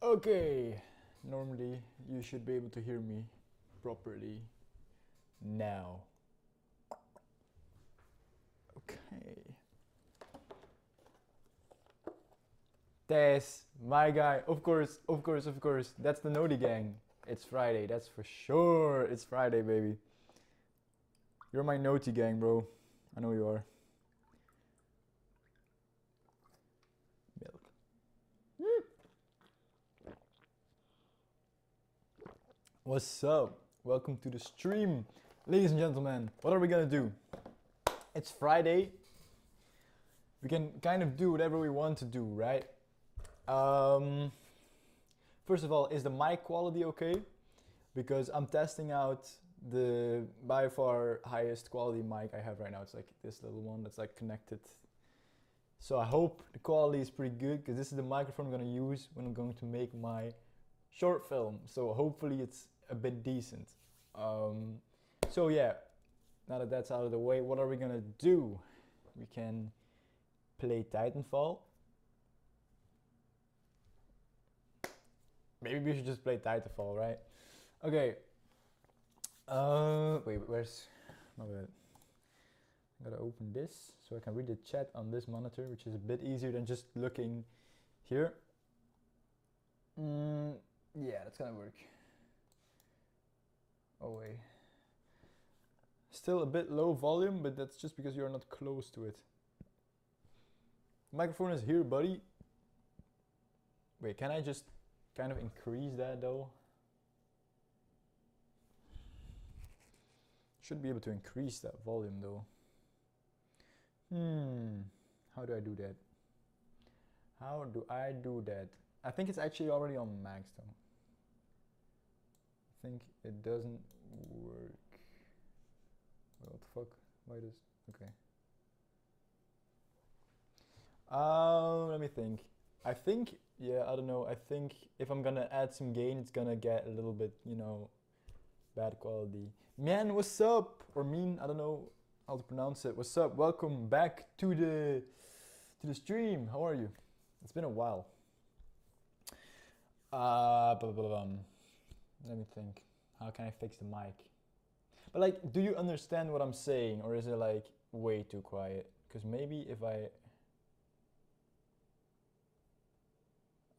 Okay, normally you should be able to hear me properly now. Okay. Des, my guy, of course. That's the notigang. It's Friday, that's for sure. It's Friday, baby. You're my notigang, bro. I know you are. Milk. What's up? Welcome to the stream. Ladies and gentlemen, what are we gonna do? It's Friday. We can kind of do whatever we want to do, right? First of all, is the mic quality okay? Because I'm testing out the by far highest quality mic I have right now. It's like this little one that's like connected. So I hope the quality is pretty good because this is the microphone I'm gonna use when I'm going to make my short film. So hopefully it's a bit decent. So yeah, now that that's out of the way, what are we gonna do? We can play Titanfall. Maybe we should just play Titanfall, right? Okay. Wait, where's my bad? I gotta open this so I can read the chat on this monitor, which is a bit easier than just looking here. Yeah, that's gonna work. Oh wait. Still a bit low volume, but that's just because you're not close to it. The microphone is here, buddy. Wait, can I just kind of increase that though? Should be able to increase that volume though. How do I do that? How do I do that? I think it's actually already on max though. I think it doesn't work. What the fuck? Why does... Okay. Let me think. I think, yeah, I don't know. I think if I'm gonna add some gain, it's gonna get a little bit, you know, bad quality. Man, what's up? Or mean, I don't know how to pronounce it. What's up? Welcome back to the stream. How are you? It's been a while. Let me think. How can I fix the mic? But like, do you understand what I'm saying, or is it like way too quiet? Because maybe if I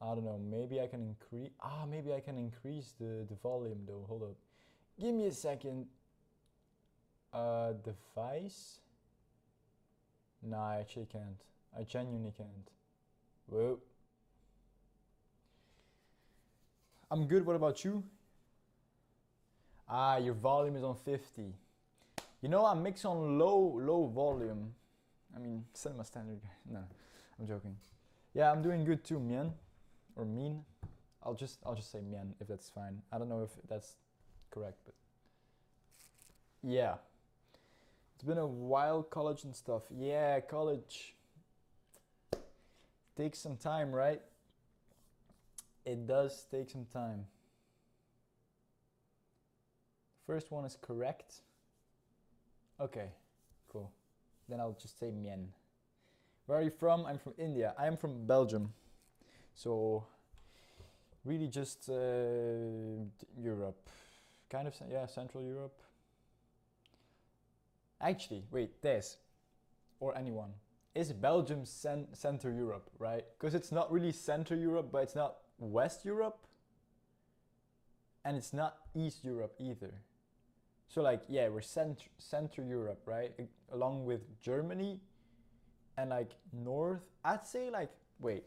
don't know, maybe I can increase... maybe I can increase the volume though. Hold up. Give me a second. Device? Nah, I actually can't. I genuinely can't. Whoa. I'm good, what about you? Your volume is on 50. You know, I mix on low volume. I mean, cinema standard. No, I'm joking. Yeah, I'm doing good too, Mien. Or Mean. I'll just say Mien if that's fine. I don't know if that's correct, but yeah. It's been a while, college and stuff. Yeah, college takes some time, right? It does take some time. First one is correct. Okay, cool. Then I'll just say Mien. Where are you from? I'm from India. I'm from Belgium. So, really just Europe. Kind of, yeah, Central Europe. Actually, wait, Des, or anyone. Is Belgium Center Europe, right? Because it's not really Center Europe, but it's not West Europe. And it's not East Europe either. So like, yeah, we're Center Europe, right? Along with Germany and like North. I'd say like, wait,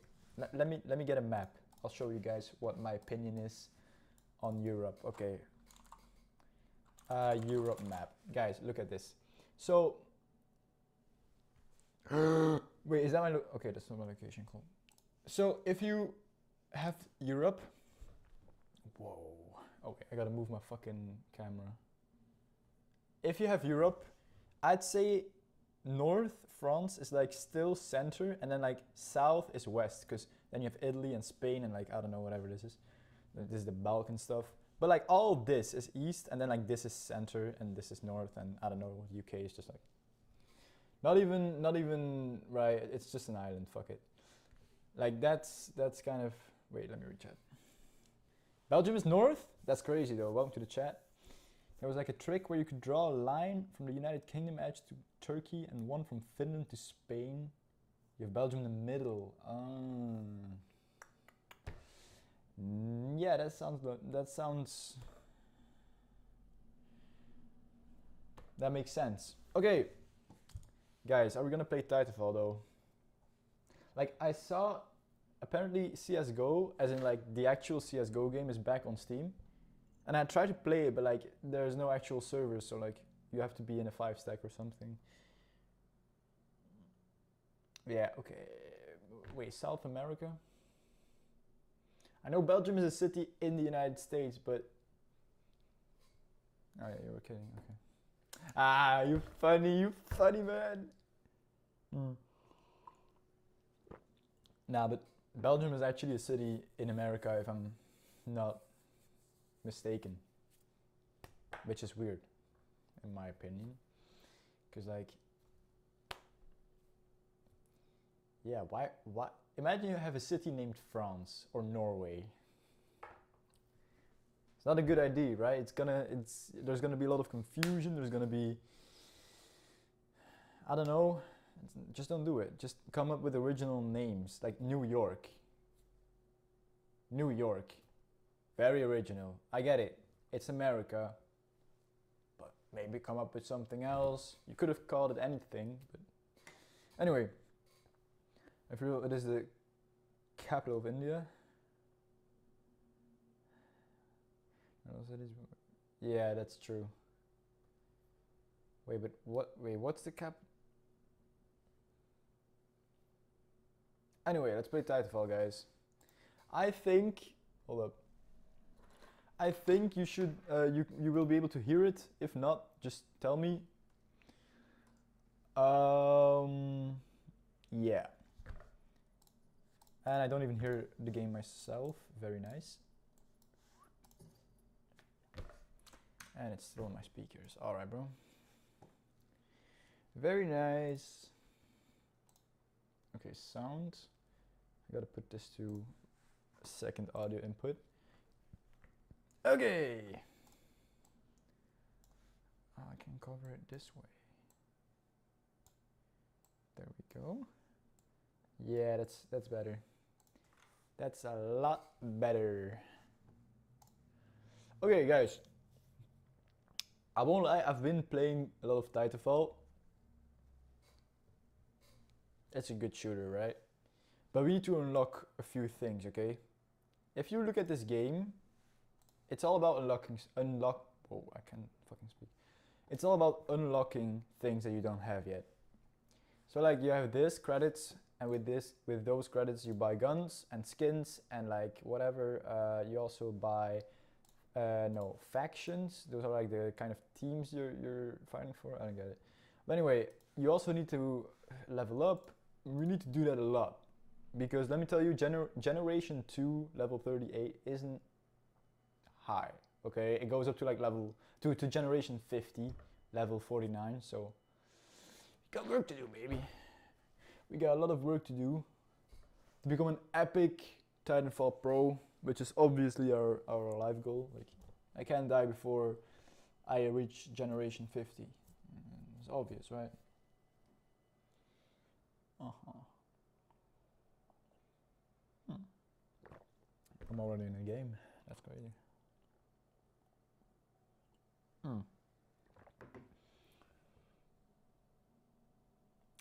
let me get a map. I'll show you guys what my opinion is on Europe. Okay. Europe map. Guys, look at this. So, wait, is that my, okay, that's not my location, cool. So if you have Europe, whoa, okay, I gotta move my fucking camera. If you have Europe, I'd say north France is like still center, and then like south is west, because then you have Italy and Spain and like, I don't know, whatever this is. This is the Balkan stuff. But like all this is east, and then like this is center, and this is north, and I don't know, UK is just like, not even right, it's just an island, fuck it. Like that's kind of Wait, let me read chat. Belgium is north? That's crazy though. Welcome to the chat. There was like a trick where you could draw a line from the United Kingdom edge to Turkey and one from Finland to Spain. You have Belgium in the middle. Yeah, that makes sense. Okay, guys, are we gonna play Titanfall though? Like, I saw apparently CSGO, as in like the actual CSGO game, is back on Steam. And I tried to play it, but like there's no actual servers, so like you have to be in a 5-stack or something. Yeah, okay. Wait, South America? I know Belgium is a city in the United States, but... Oh yeah, you were kidding, okay. Ah, you funny man. Nah, but Belgium is actually a city in America, if I'm not mistaken. Which is weird, in my opinion. Because like... Yeah, why? Imagine you have a city named France or Norway. It's not a good idea, right? There's gonna be a lot of confusion. There's gonna be, I don't know. Just don't do it. Just come up with original names, like New York. New York, very original. I get it. It's America, but maybe come up with something else. You could have called it anything, but anyway. I feel it is the capital of India. Yeah, that's true. Wait, but what's the cap? Anyway, let's play Titanfall, guys. I think, hold up. I think you should, you will be able to hear it. If not, just tell me. Yeah. And I don't even hear the game myself. Very nice. And it's still on my speakers. Alright, bro. Very nice. Okay, sound. I gotta put this to second audio input. Okay. I can cover it this way. There we go. Yeah, that's better. That's a lot better. Okay, guys. I won't lie, I've been playing a lot of Titanfall. It's a good shooter, right? But we need to unlock a few things, okay? If you look at this game, it's all about oh, I can't fucking speak. It's all about unlocking things that you don't have yet. So like you have this credits, and with those credits you buy guns and skins and like whatever. You also buy factions. Those are like the kind of teams you're fighting for. I don't get it. But anyway, you also need to level up. We need to do that a lot. Because let me tell you, Generation 2 level 38 isn't high, okay? It goes up to like to Generation 50, level 49, so we got work to do, baby. We got a lot of work to do to become an epic Titanfall pro, which is obviously our life goal. Like, I can't die before I reach Generation 50. It's obvious, right? I'm already in a game. That's crazy.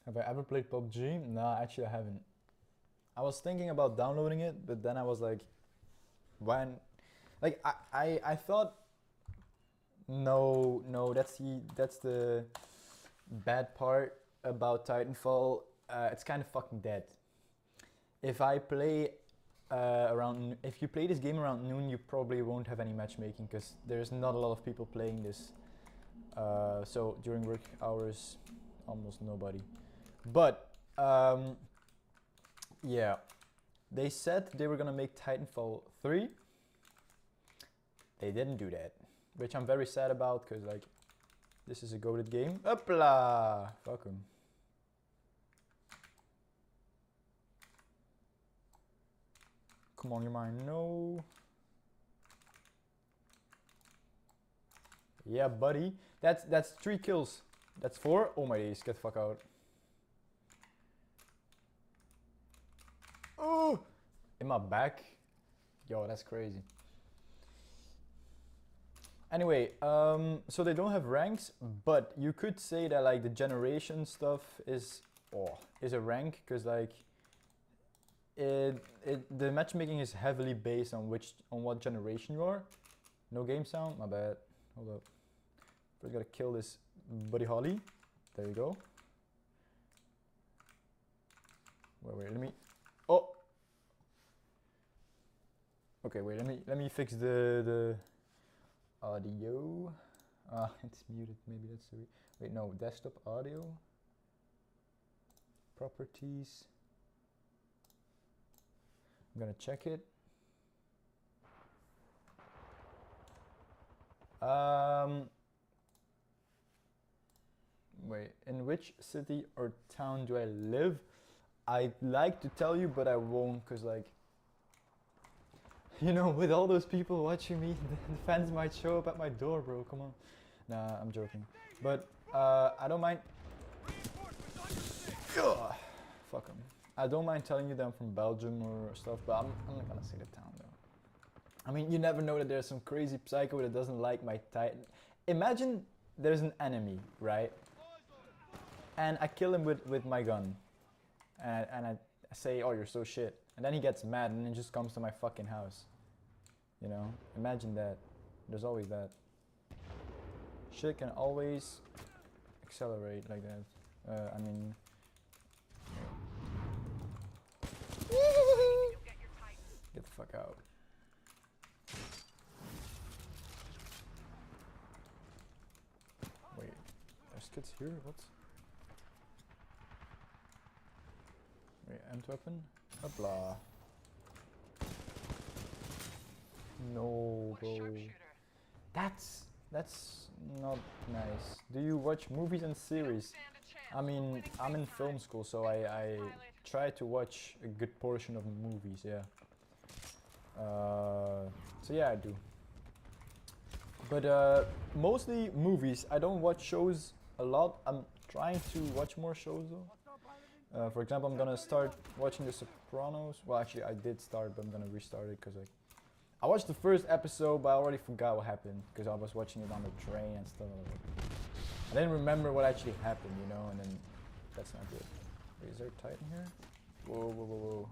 Have I ever played PUBG? No, actually I haven't. I was thinking about downloading it, but then I was like, when? Like I thought, no, that's the bad part about Titanfall. It's kind of fucking dead. If I play if you play this game around noon, you probably won't have any matchmaking because there's not a lot of people playing this. So during work hours, almost nobody. But yeah, they said they were gonna make Titanfall 3. They didn't do that, which I'm very sad about because like this is a goated game. Hopla! Fuck 'em. Come on, you're mine. No. Yeah, buddy. That's 3 kills. That's 4. Oh my days, get the fuck out. Oh! In my back. Yo, that's crazy. Anyway, so they don't have ranks, but you could say that like the generation stuff is a rank, because like the matchmaking is heavily based on what generation you are. No game sound, my bad. Hold up. First gotta kill this Buddy Holly. There you go. Wait, let me. Oh. Okay, wait. Let me fix the audio. It's muted. Maybe that's the. Wait, no. Desktop audio. Properties. I'm gonna check it. Wait, in which city or town do I live? I'd like to tell you, but I won't, cause like, you know, with all those people watching me, the fans might show up at my door, bro. Come on. Nah, I'm joking. But I don't mind. Ugh, fuck 'em. I don't mind telling you that I'm from Belgium or stuff, but I'm not gonna say the town though. I mean, you never know that there's some crazy psycho that doesn't like my Titan. Imagine there's an enemy, right? And I kill him with my gun. And I say, oh, you're so shit. And then he gets mad and then just comes to my fucking house. You know? Imagine that. There's always that. Shit can always accelerate like that. I mean... Get the fuck out. Wait, there's kids here? What? Wait, end weapon? Hopla. No, bro. That's not nice. Do you watch movies and series? I mean, I'm in film school, so I try to watch a good portion of movies, yeah. So yeah, I do. But mostly movies. I don't watch shows a lot. I'm trying to watch more shows though. For example, I'm gonna start watching The Sopranos. Well, actually, I did start, but I'm gonna restart it because I watched the first episode, but I already forgot what happened because I was watching it on the train and stuff. I didn't remember what actually happened, you know, and then that's not good. Wait, is there a Titan here? Whoa, whoa, whoa, whoa.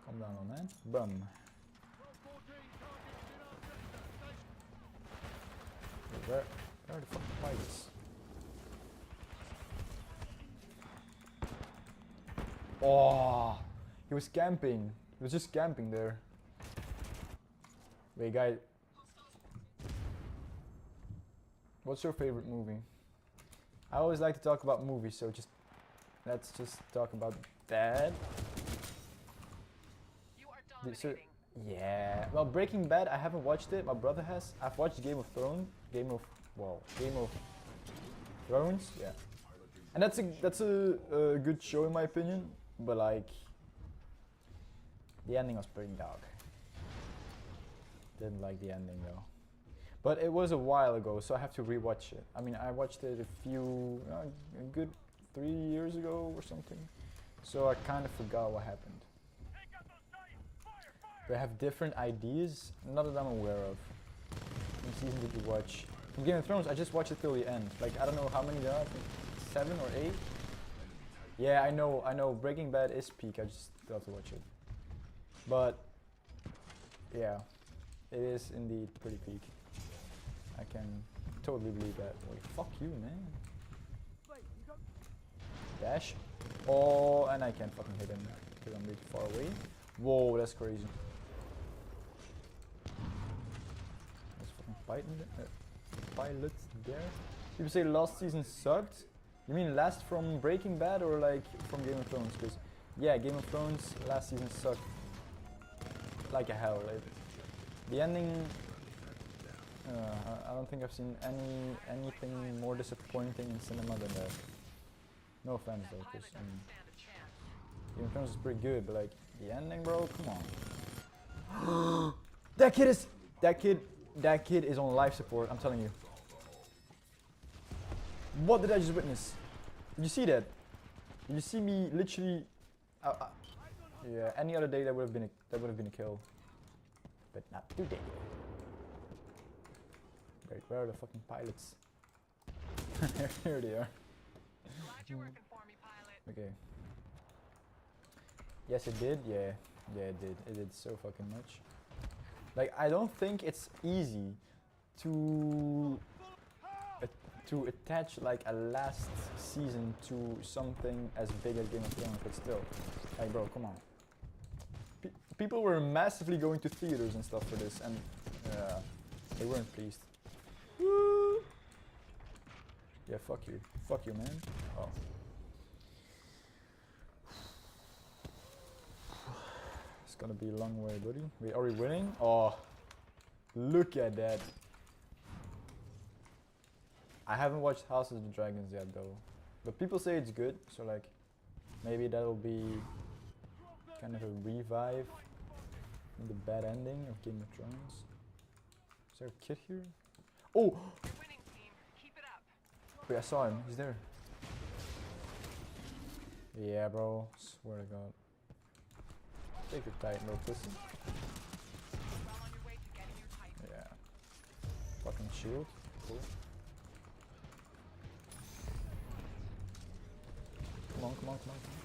Calm down, old man. Bum. Where are the fucking fights? Oh, he was camping. He was just camping there. Wait, guy. What's your favorite movie? I always like to talk about movies, so let's just talk about that. You are dominating. Yeah. Well, Breaking Bad, I haven't watched it. My brother has. I've watched Game of Thrones. Game of Thrones. Yeah. And that's a good show in my opinion. But like, the ending was pretty dark. Didn't like the ending though. But it was a while ago, so I have to rewatch it. I mean, I watched it a good 3 years ago or something. So I kind of forgot what happened. They have different ideas, not that I'm aware of. What season did you watch? From Game of Thrones, I just watched it till the end. Like, I don't know how many there are, I think 7 or 8? Yeah, I know, Breaking Bad is peak, I just still have to watch it. But, yeah, it is indeed pretty peak. I can totally believe that. Wait, fuck you, man. Dash. Oh, and I can't fucking hit him because I'm really far away. Whoa, that's crazy. There's fucking pilots there. People say last season sucked. You mean last from Breaking Bad or like from Game of Thrones? Because yeah, Game of Thrones last season sucked like a hell. The ending. I don't think I've seen anything more disappointing in cinema than that. No offense though, because Game of Thrones is pretty good, but like the ending, bro, come on. That kid is on life support. I'm telling you. What did I just witness? Did you see that? Did you see me literally? Yeah, any other day that would have been a kill, but not today. Wait, where are the fucking pilots? Here they are. Glad you're working for me, pilot. Okay. Yes, it did. Yeah, it did. It did so fucking much. Like, I don't think it's easy to attach like a last season to something as big as Game of Thrones, but still, like, bro, come on. People were massively going to theaters and stuff for this, and they weren't pleased. Woo! Yeah, fuck you, man. Oh. It's gonna be a long way, buddy. Wait, are we winning? Oh, look at that. I haven't watched House of the Dragons yet though, but people say it's good, so like maybe that'll be kind of a revive from the bad ending of Game of Thrones. Is there a kid here? Oh! Winning team. Keep it up. Wait, I saw him. He's there. Yeah, bro. Swear to God. Take your Titan, little pussy. Well on your way to getting your Titan. Yeah. Fucking shield. Cool. Come on, come on, come on, come on.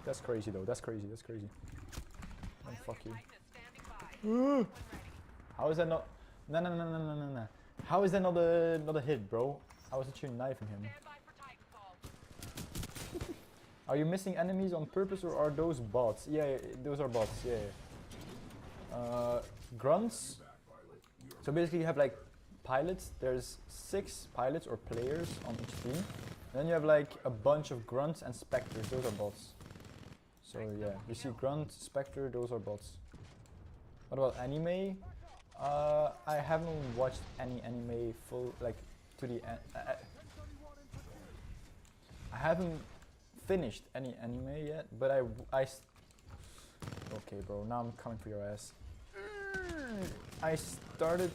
That's crazy though. That's crazy. That's crazy. Oh, fuck you. How is that not? No. How is that not a hit, bro? I was actually knifing him. Are you missing enemies on purpose or are those bots? Yeah, those are bots. Yeah. Grunts. So basically, you have like pilots. There's 6 pilots or players on each team. And then you have like a bunch of grunts and specters. Those are bots. So yeah, you see grunt, spectre. Those are bots. What about anime? I haven't watched any anime full, like, to the end. I haven't finished any anime yet, but okay, bro, now I'm coming for your ass. I started...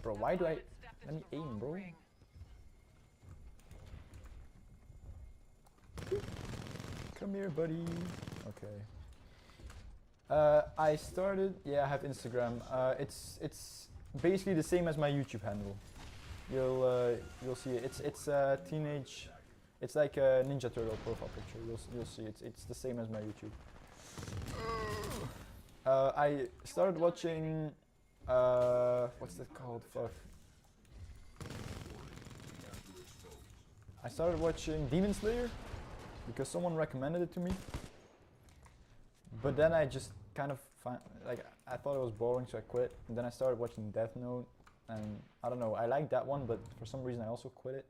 Bro, why do I... Let me aim, bro. Come here, buddy. Okay. I started, yeah, I have Instagram. It's basically the same as my YouTube handle. You'll see it. It's teenage. It's like a Ninja Turtle profile picture. You'll see it. It's the same as my YouTube. I started watching. What's that called? Fuck. I started watching Demon Slayer because someone recommended it to me. But then I just kind of I thought it was boring, so I quit. And then I started watching Death Note, and I don't know, I like that one, but for some reason I also quit it.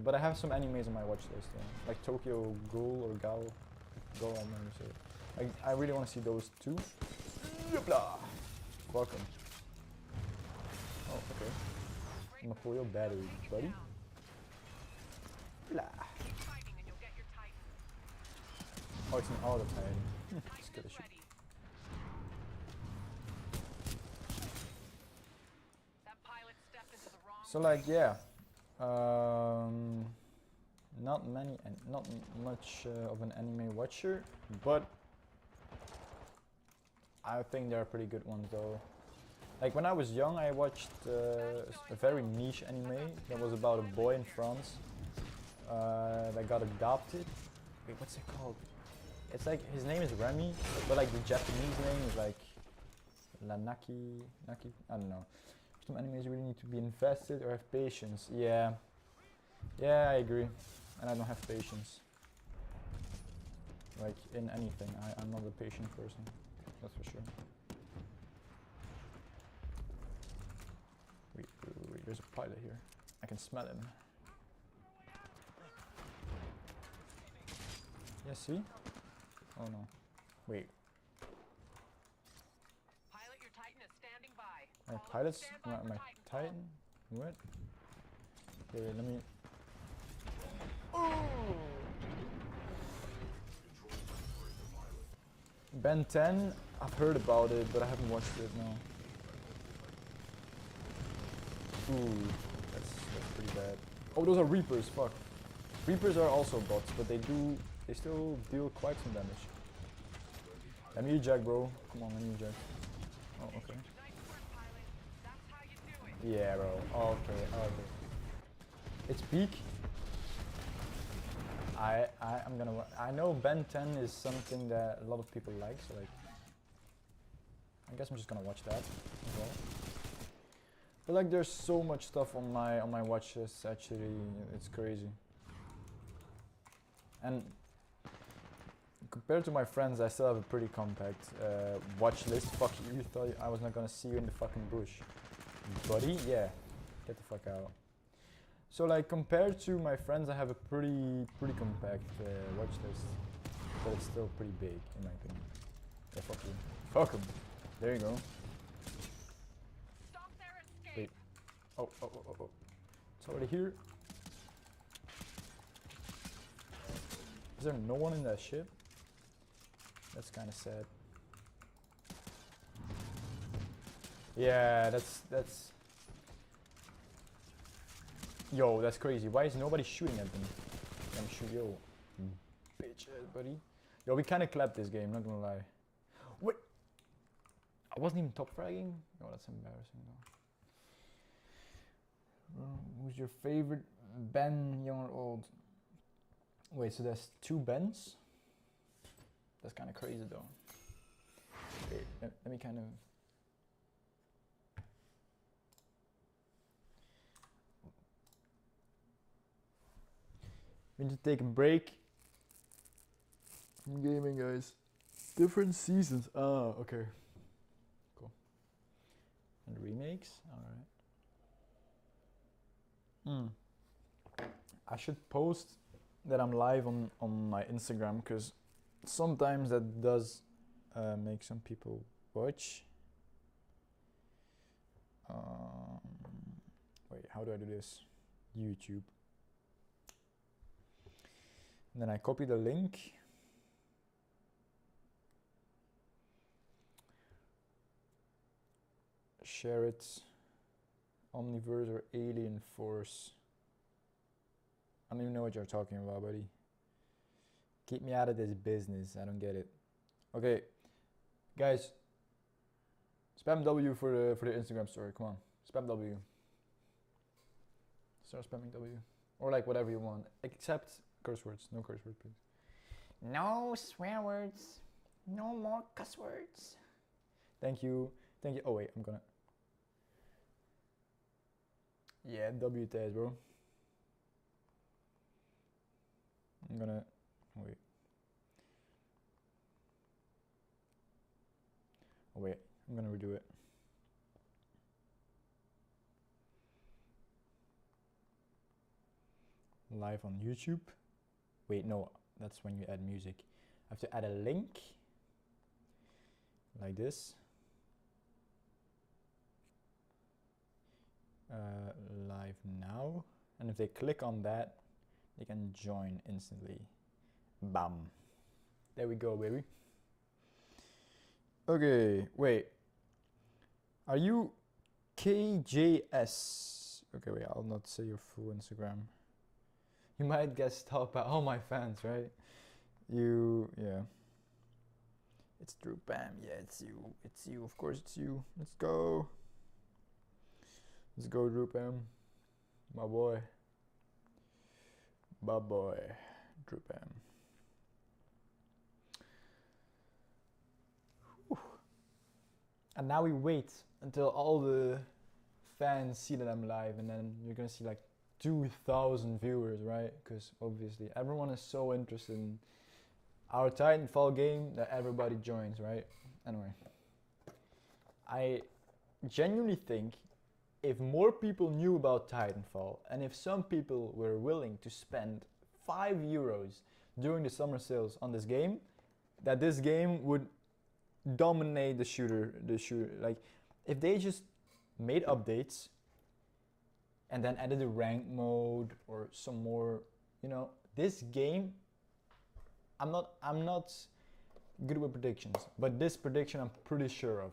But I have some animes on my watch list, like Tokyo Ghoul or Gal, I don't remember say it. I really want to see those two. Welcome. Oh, okay. I'm gonna pull your battery, buddy. Blah. Oh, it's an auto Titan. Let's get a shit. So like, yeah, not much of an anime watcher, but I think there are pretty good ones though. Like when I was young, I watched a very niche anime that was about a boy in France that got adopted. Wait, what's it called? It's like, his name is Remy, but like the Japanese name is like Naki, I don't know. Some animes really need to be invested or have patience. Yeah, I agree. And I don't have patience. Like in anything, I'm not a patient person, that's for sure. Wait, there's a pilot here. I can smell him. Yeah, see? Oh no. Wait. Pilot, your Titan is standing by. My pilot's my Titan? What? Okay, let me. Ben 10, I've heard about it, but I haven't watched it, no. Ooh, that's pretty bad. Oh, those are Reapers, fuck. Reapers are also bots, but they still deal quite some damage. I need you, Jack, bro. Come on, I need you, Jack. Oh, okay. Nice work, pilot. That's how you do it. Yeah, bro. Okay, okay. It's peak. I know Ben 10 is something that a lot of people like, so like, I guess I'm just gonna watch that as well. But like, there's so much stuff on my watch list. Actually, it's crazy. And compared to my friends, I still have a pretty compact watch list. Fuck you! You thought I was not gonna see you in the fucking bush, buddy? Yeah, get the fuck out. So like, compared to my friends, I have a pretty compact watch list, but it's still pretty big in my opinion. Yeah, fuck you. Fuck 'em. There you go. Stop their escape. Wait. Oh. It's already here. Is there no one in that ship? That's kind of sad. Yeah, that's. Yo, that's crazy. Why is nobody shooting at them? I'm shoot, yo, bitch, buddy. Yo, we kind of clapped this game. Not gonna lie. Wait, I wasn't even top fragging. Oh, that's embarrassing though. Who's your favorite Ben, young or old? Wait, so there's 2 Bens? That's kind of crazy though. Wait, let me kind of. We need to take a break from gaming, guys. Different seasons. Ah, okay. Cool. And remakes? Alright. I should post that I'm live on my Instagram, because sometimes that does make some people watch. Wait, how do I do this? YouTube. And then I copy the link. Share it. Omniverse or Alien Force. I don't even know what you're talking about, buddy. Keep me out of this business. I don't get it. Okay, guys. Spam W for the Instagram story. Come on, spam W. Start spamming W, or like whatever you want, except curse words. No curse words, please. No swear words. No more cuss words. Thank you. Thank you. Oh wait, I'm gonna. Yeah, W test, bro. I'm gonna. Wait. Oh wait, I'm gonna redo it. Live on YouTube. Wait, no, that's when you add music. I have to add a link. Like this. Live now. And if they click on that, they can join instantly. Bam. There we go, baby. Okay, wait. Are you KJS? Okay, wait, I'll not say your full Instagram. You might get stalked by all my fans, right? Yeah. It's Drew Bam. Yeah, it's you. It's you. Of course, it's you. Let's go. Let's go, Drew Bam. My boy. My boy. Drew Bam. Whew. And now we wait until all the fans see that I'm live, and then you're gonna see like 2,000 viewers, right? Because obviously everyone is so interested in our Titanfall game that everybody joins, right? Anyway, I genuinely think if more people knew about Titanfall, and if some people were willing to spend €5 during the summer sales on this game, that this game would dominate the shooter. Like, if they just made updates and then added a rank mode or some more, this game, I'm not good with predictions, but this prediction I'm pretty sure of.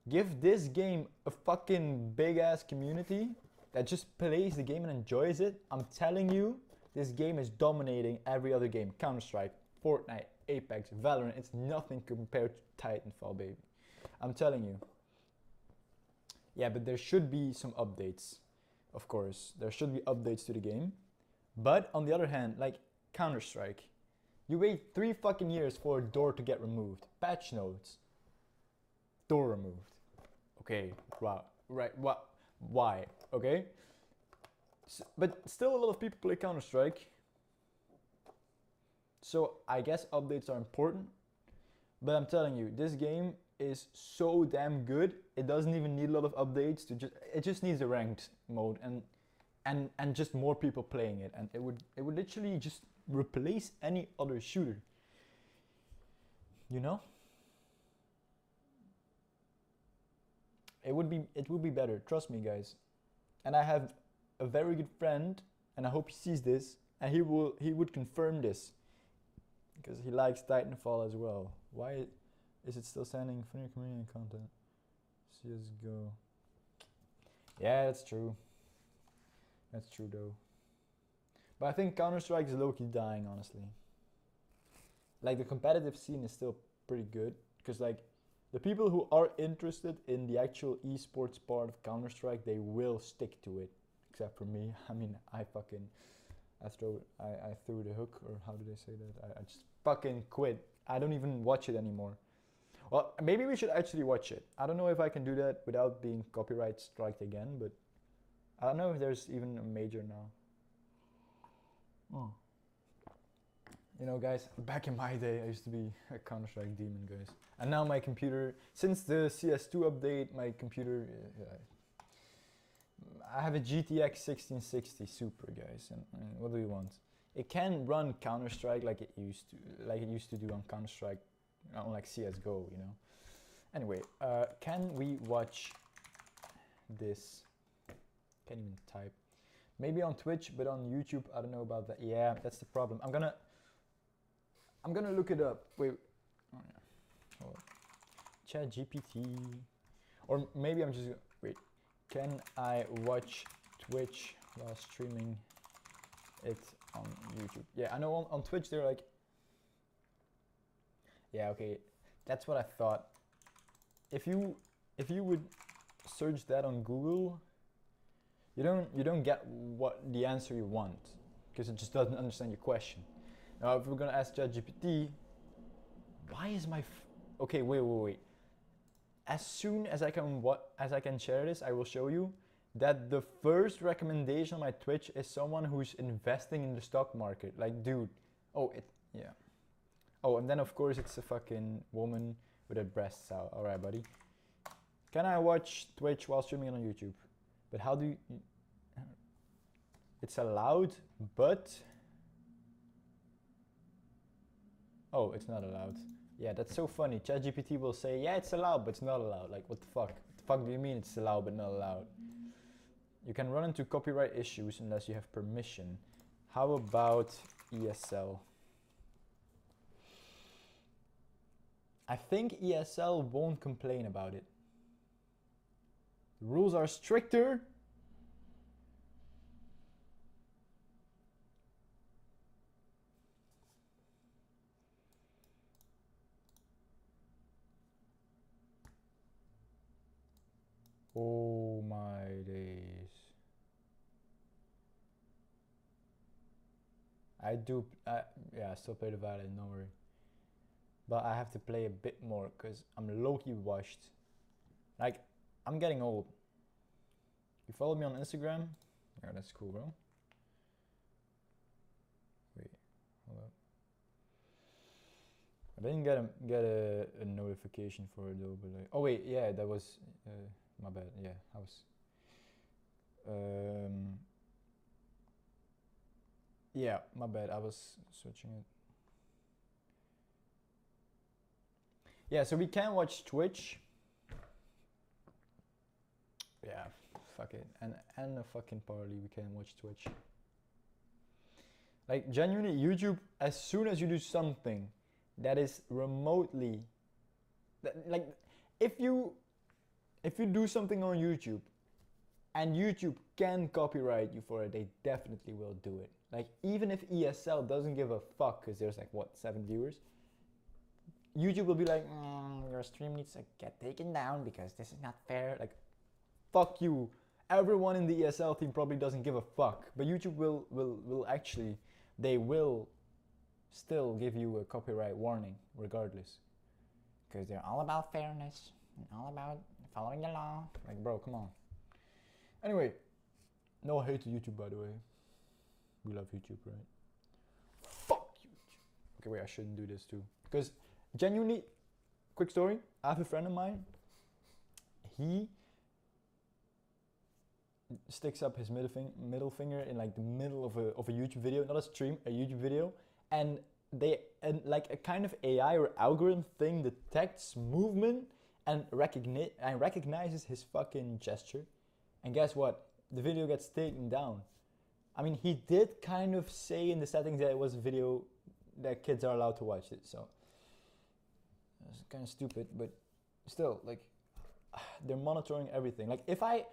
Give this game a fucking big ass community that just plays the game and enjoys it. I'm telling you, this game is dominating every other game. Counter-Strike, Fortnite, Apex, Valorant. It's nothing compared to Titanfall, baby. I'm telling you. Yeah, but there should be some updates. Of course, there should be updates to the game. But on the other hand, like Counter-Strike, you wait 3 fucking years for a door to get removed. Patch notes. Door removed. Okay, wow. Right, what? Why? Okay? So, but still a lot of people play Counter-Strike. So I guess updates are important. But I'm telling you, this game is so damn good. It doesn't even need a lot of updates to it just needs a ranked mode and just more people playing it, and it would literally just replace any other shooter. You know? It would be better, trust me guys. And I have a very good friend, and I hope he sees this, and he would confirm this. Because he likes Titanfall as well. Why is it still sending funny community content? CSGO. Yeah, that's true. That's true though. But I think Counter-Strike is low-key dying, honestly. Like, the competitive scene is still pretty good. Because, like, the people who are interested in the actual esports part of Counter-Strike, they will stick to it. Except for me. I mean, I threw the hook, or how did I say that? I just fucking quit. I don't even watch it anymore. Well, maybe we should actually watch it. I don't know if I can do that without being copyright striked again, but I don't know if there's even a major now. Oh. You know, guys, back in my day, I used to be a Counter-Strike demon, guys. And now my computer, since the CS2 update, my computer, I have a GTX 1660 Super, guys, and what do you want? It can run Counter-Strike like it used to do on Counter-Strike, on like CSGO, you know. Anyway, can we watch this? Can't even type. Maybe on Twitch, but on YouTube, I don't know about that. Yeah, that's the problem. I'm gonna look it up. Wait. Oh, yeah. Hold on. ChatGPT. Or maybe I'm just wait. Can I watch Twitch while streaming it on YouTube? Yeah, I know on Twitch they're like. Yeah, okay. That's what I thought. If you would search that on Google, you don't get what the answer you want, because it just doesn't understand your question. Now, if we're gonna ask ChatGPT, why is my okay? Wait. As soon as I can share this, I will show you that the first recommendation on my Twitch is someone who's investing in the stock market. Like, dude. Yeah. Oh, and then of course it's a fucking woman with her breasts out. All right, buddy. Can I watch Twitch while streaming on YouTube? But how do you? It's allowed, but oh, it's not allowed. Yeah, that's so funny. ChatGPT will say, yeah, it's allowed, but it's not allowed. Like, what the fuck? What the fuck do you mean it's allowed but not allowed? You can run into copyright issues unless you have permission. How about ESL? I think ESL won't complain about it. The rules are stricter. Oh my days. Yeah, I still play the violin, don't worry. But I have to play a bit more because I'm low-key washed. Like, I'm getting old. You follow me on Instagram? Yeah, that's cool, bro. Wait, hold up. I didn't get a notification for it though, but like, oh wait, yeah, that was my bad. Yeah, I was. Yeah, my bad. I was switching it. Yeah, so we can watch Twitch. Yeah, fuck it. And a fucking party, we can watch Twitch. Like genuinely, YouTube, as soon as you do something that is remotely, like, if you do something on YouTube and YouTube can copyright you for it, they definitely will do it. Like, even if ESL doesn't give a fuck, because there's like, what, 7 viewers? YouTube will be like, your stream needs to get taken down because this is not fair. Like, fuck you. Everyone in the ESL team probably doesn't give a fuck. But YouTube will actually, they will still give you a copyright warning regardless. Because they're all about fairness and all about following the law. Like, bro, come on. Anyway, no hate to YouTube, by the way. We love YouTube, right? Fuck YouTube. Okay, wait, I shouldn't do this too. Because genuinely, quick story. I have a friend of mine. He sticks up his middle finger in like the middle of a YouTube video, not a stream, a YouTube video, and like a kind of AI or algorithm thing detects movement and recognizes his fucking gesture. And guess what? The video gets taken down. I mean, he did kind of say in the settings that it was a video that kids are allowed to watch it, so it's kind of stupid, but still, like, they're monitoring everything. Like, if I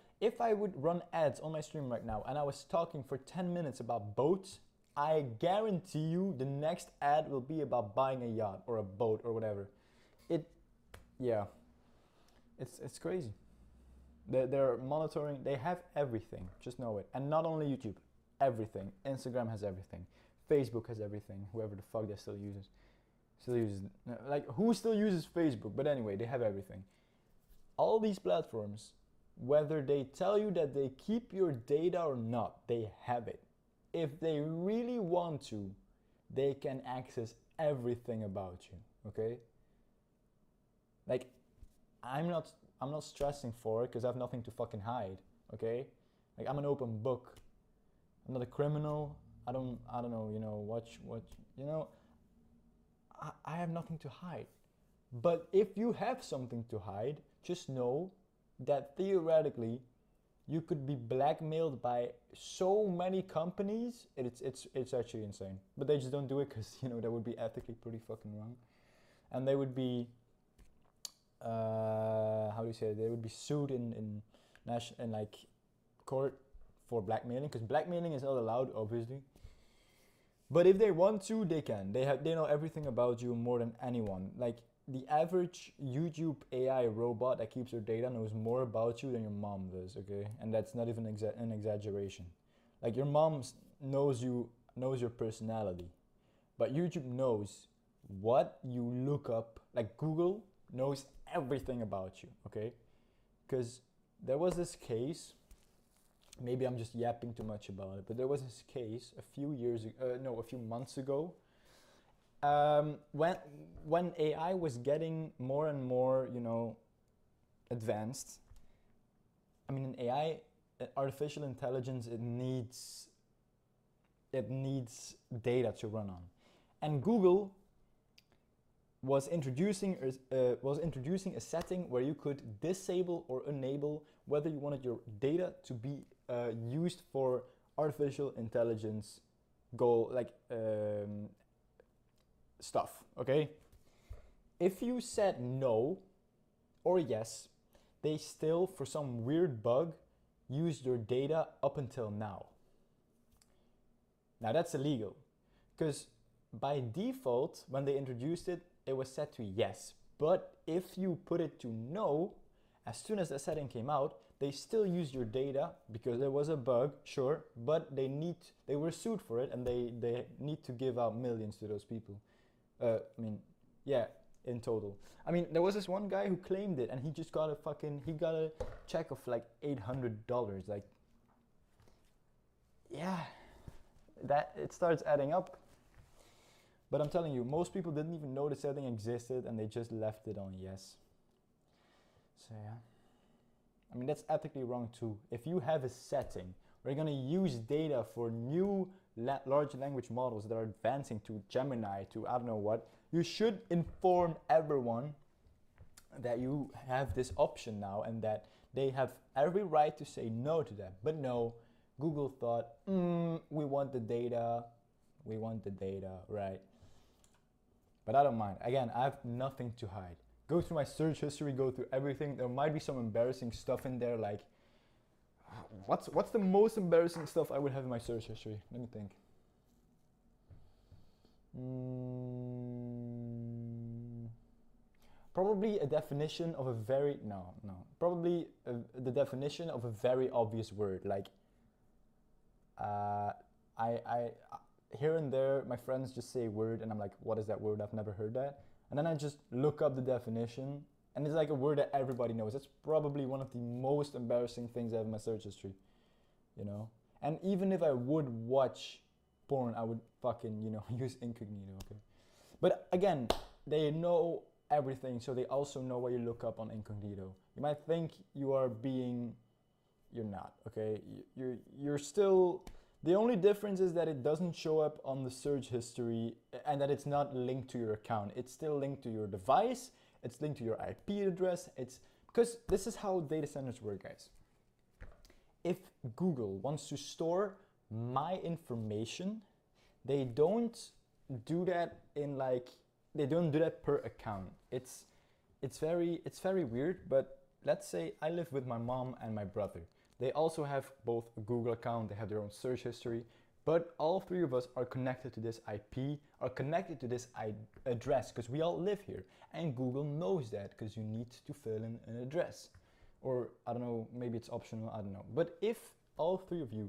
would run ads on my stream right now and I was talking for 10 minutes about boats, I guarantee you the next ad will be about buying a yacht or a boat or whatever. It's crazy. They're monitoring, they have everything, just know it. And not only YouTube, everything. Instagram has everything. Facebook has everything, whoever the fuck that still uses, like, who still uses Facebook? But anyway, they have everything. All these platforms, whether they tell you that they keep your data or not, they have it. If they really want to, they can access everything about you, okay? Like, I'm not stressing for it because I have nothing to fucking hide, okay? Like, I'm an open book. I'm not a criminal. I don't know, you know, I have nothing to hide. But if you have something to hide, just know that theoretically you could be blackmailed by so many companies. It's actually insane. But they just don't do it because, you know, that would be ethically pretty fucking wrong. And they would be how do you say it? They would be sued in like court for blackmailing, because blackmailing is not allowed, obviously. But if they want to, they can. They know everything about you more than anyone. Like, the average YouTube AI robot that keeps your data knows more about you than your mom does, okay? And that's not even an exaggeration. Like, your mom knows your personality, but YouTube knows what you look up. Like, Google knows everything about you, okay? Because there was this case, maybe I'm just yapping too much about it, but there was this case a few months ago, when AI was getting more and more, you know, advanced. I mean, in AI, artificial intelligence, it needs data to run on, and Google was introducing a setting where you could disable or enable whether you wanted your data to be used for artificial intelligence stuff, okay? If you said no or yes, they still, for some weird bug, used your data up until now. Now that's illegal, because by default, when they introduced it, it was set to yes. But if you put it to no, as soon as the setting came out, they still used your data because there was a bug, sure, but they were sued for it, and they need to give out millions to those people. In total. I mean, there was this one guy who claimed it, and he just got a check of like $800. Like, yeah, that it starts adding up. But I'm telling you, most people didn't even know the setting existed, and they just left it on yes. So yeah. I mean, that's ethically wrong too. If you have a setting where you're going to use data for new large language models that are advancing to Gemini, to I don't know what, you should inform everyone that you have this option now and that they have every right to say no to that. But no, Google thought, we want the data, We want the data, right? But I don't mind. Again, I have nothing to hide. Go through my search history, go through everything. There might be some embarrassing stuff in there, like what's the most embarrassing stuff I would have in my search history? Let me think. Probably a definition of a very probably the definition of a very obvious word. Like I here and there my friends just say a word and I'm like, what is that word? I've never heard that. And then I just look up the definition and it's like a word that everybody knows. That's probably one of the most embarrassing things I have in my search history, you know. And even if I would watch porn, I would fucking, you know, use incognito, okay? But again, they know everything, so they also know what you look up on incognito. You might think you are being, you're not, okay? You're still, the only difference is that it doesn't show up on the search history and that it's not linked to your account. It's still linked to your device, it's linked to your IP address. It's because this is how data centers work, guys. If Google wants to store my information, they don't do that in like, they don't do that per account. It's very weird, but let's say I live with my mom and my brother. They also have both a Google account, they have their own search history, but all three of us are connected to this IP, are connected to this address, because we all live here. And Google knows that, because you need to fill in an address. Or, I don't know, maybe it's optional, I don't know. But if all three of you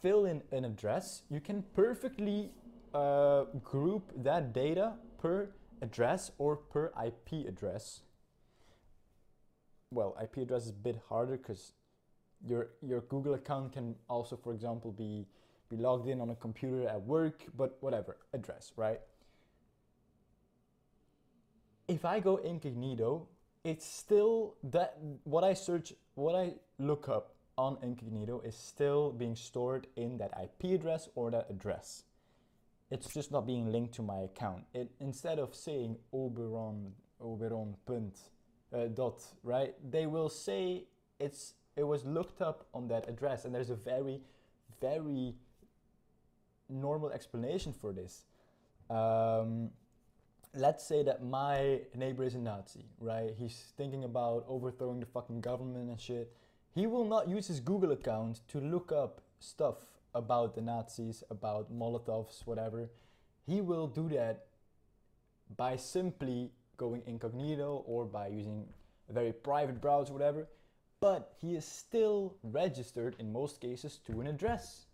fill in an address, you can perfectly group that data per address or per IP address. Well, IP address is a bit harder because your Google account can also, for example, be logged in on a computer at work, but whatever, address, right? If I go incognito, it's still that what I look up on incognito is still being stored in that IP address or that address. It's just not being linked to my account. It, instead of saying Oberon dot, right? They will say it was looked up on that address, and there's a very, very normal explanation for this. Let's say that my neighbor is a Nazi, right? He's thinking about overthrowing the fucking government and shit. He will not use his Google account to look up stuff about the Nazis, about Molotovs, whatever. He will do that by simply going incognito or by using a very private browser, whatever. But he is still registered in most cases to an address.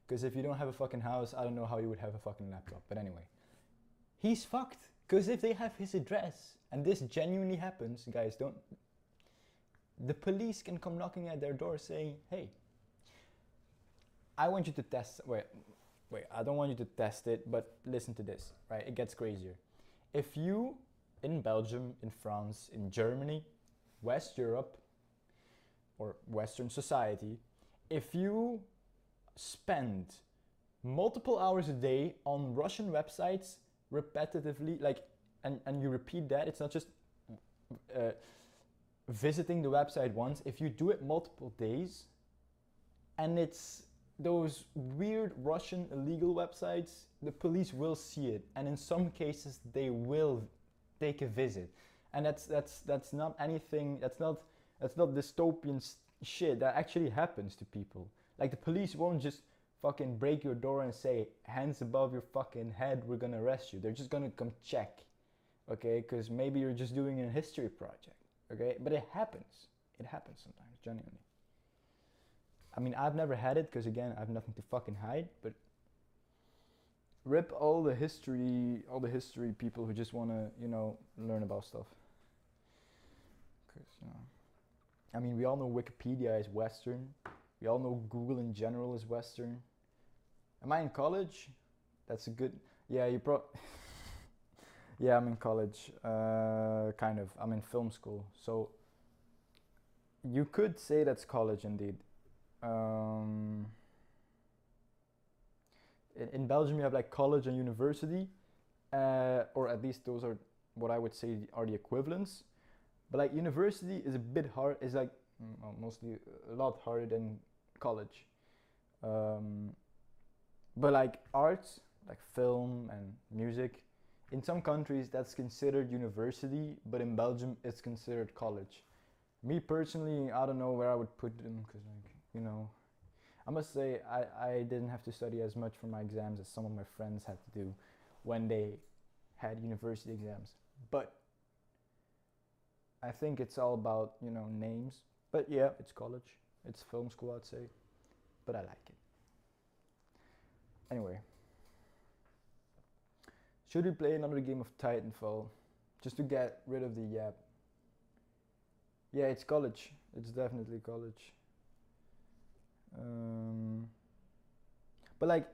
Because if you don't have a fucking house, I don't know how you would have a fucking laptop. But anyway, he's fucked. Because if they have his address, and this genuinely happens, guys, the police can come knocking at their door saying, hey, I want you to test, wait, I don't want you to test it, but listen to this, right? It gets crazier. If you, in Belgium, in France, in Germany, West Europe, or Western society, if you spend multiple hours a day on Russian websites repetitively, like, and you repeat that, it's not just visiting the website once. If you do it multiple days, and it's those weird Russian illegal websites, the police will see it, and in some cases they will take a visit. And that's not anything, that's not dystopian shit. That actually happens to people. Like, the police won't just fucking break your door and say, hands above your fucking head, we're gonna arrest you. They're just gonna come check, okay? Because maybe you're just doing a history project, okay? But it happens. It happens sometimes, genuinely. I mean, I've never had it because, again, I have nothing to fucking hide, but rip all the history people who just want to, you know, learn about stuff. Because, you know, I mean, we all know Wikipedia is Western. We all know Google in general is Western. Am I in college? That's a good, yeah, yeah, I'm in college, kind of. I'm in film school. So you could say that's college indeed. In Belgium you have like college and university, or at least those are what I would say are the equivalents. But like university is a bit hard, is like mostly a lot harder than college. But like arts, like film and music, in some countries that's considered university, but in Belgium it's considered college. Me personally, I don't know where I would put them because, like, you know, I must say I didn't have to study as much for my exams as some of my friends had to do when they had university exams. But I think it's all about, you know, names. But yeah, it's college. It's film school, I'd say. But I like it. Anyway. Should we play another game of Titanfall? Just to get rid of the yap. Yeah, it's college. It's definitely college. But like,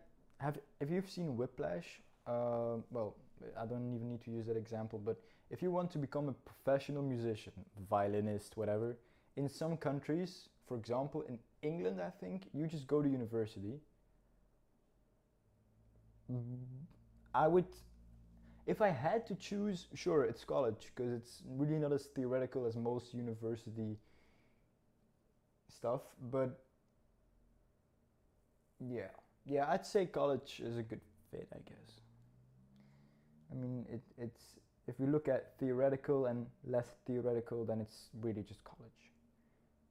if you've seen Whiplash, well, I don't even need to use that example, but if you want to become a professional musician, violinist, whatever, in some countries, for example, in England, I think, you just go to university. I would, if I had to choose, sure, it's college, because it's really not as theoretical as most university stuff, but yeah, I'd say college is a good fit, I guess. I mean, it's if we look at theoretical and less theoretical, then it's really just college.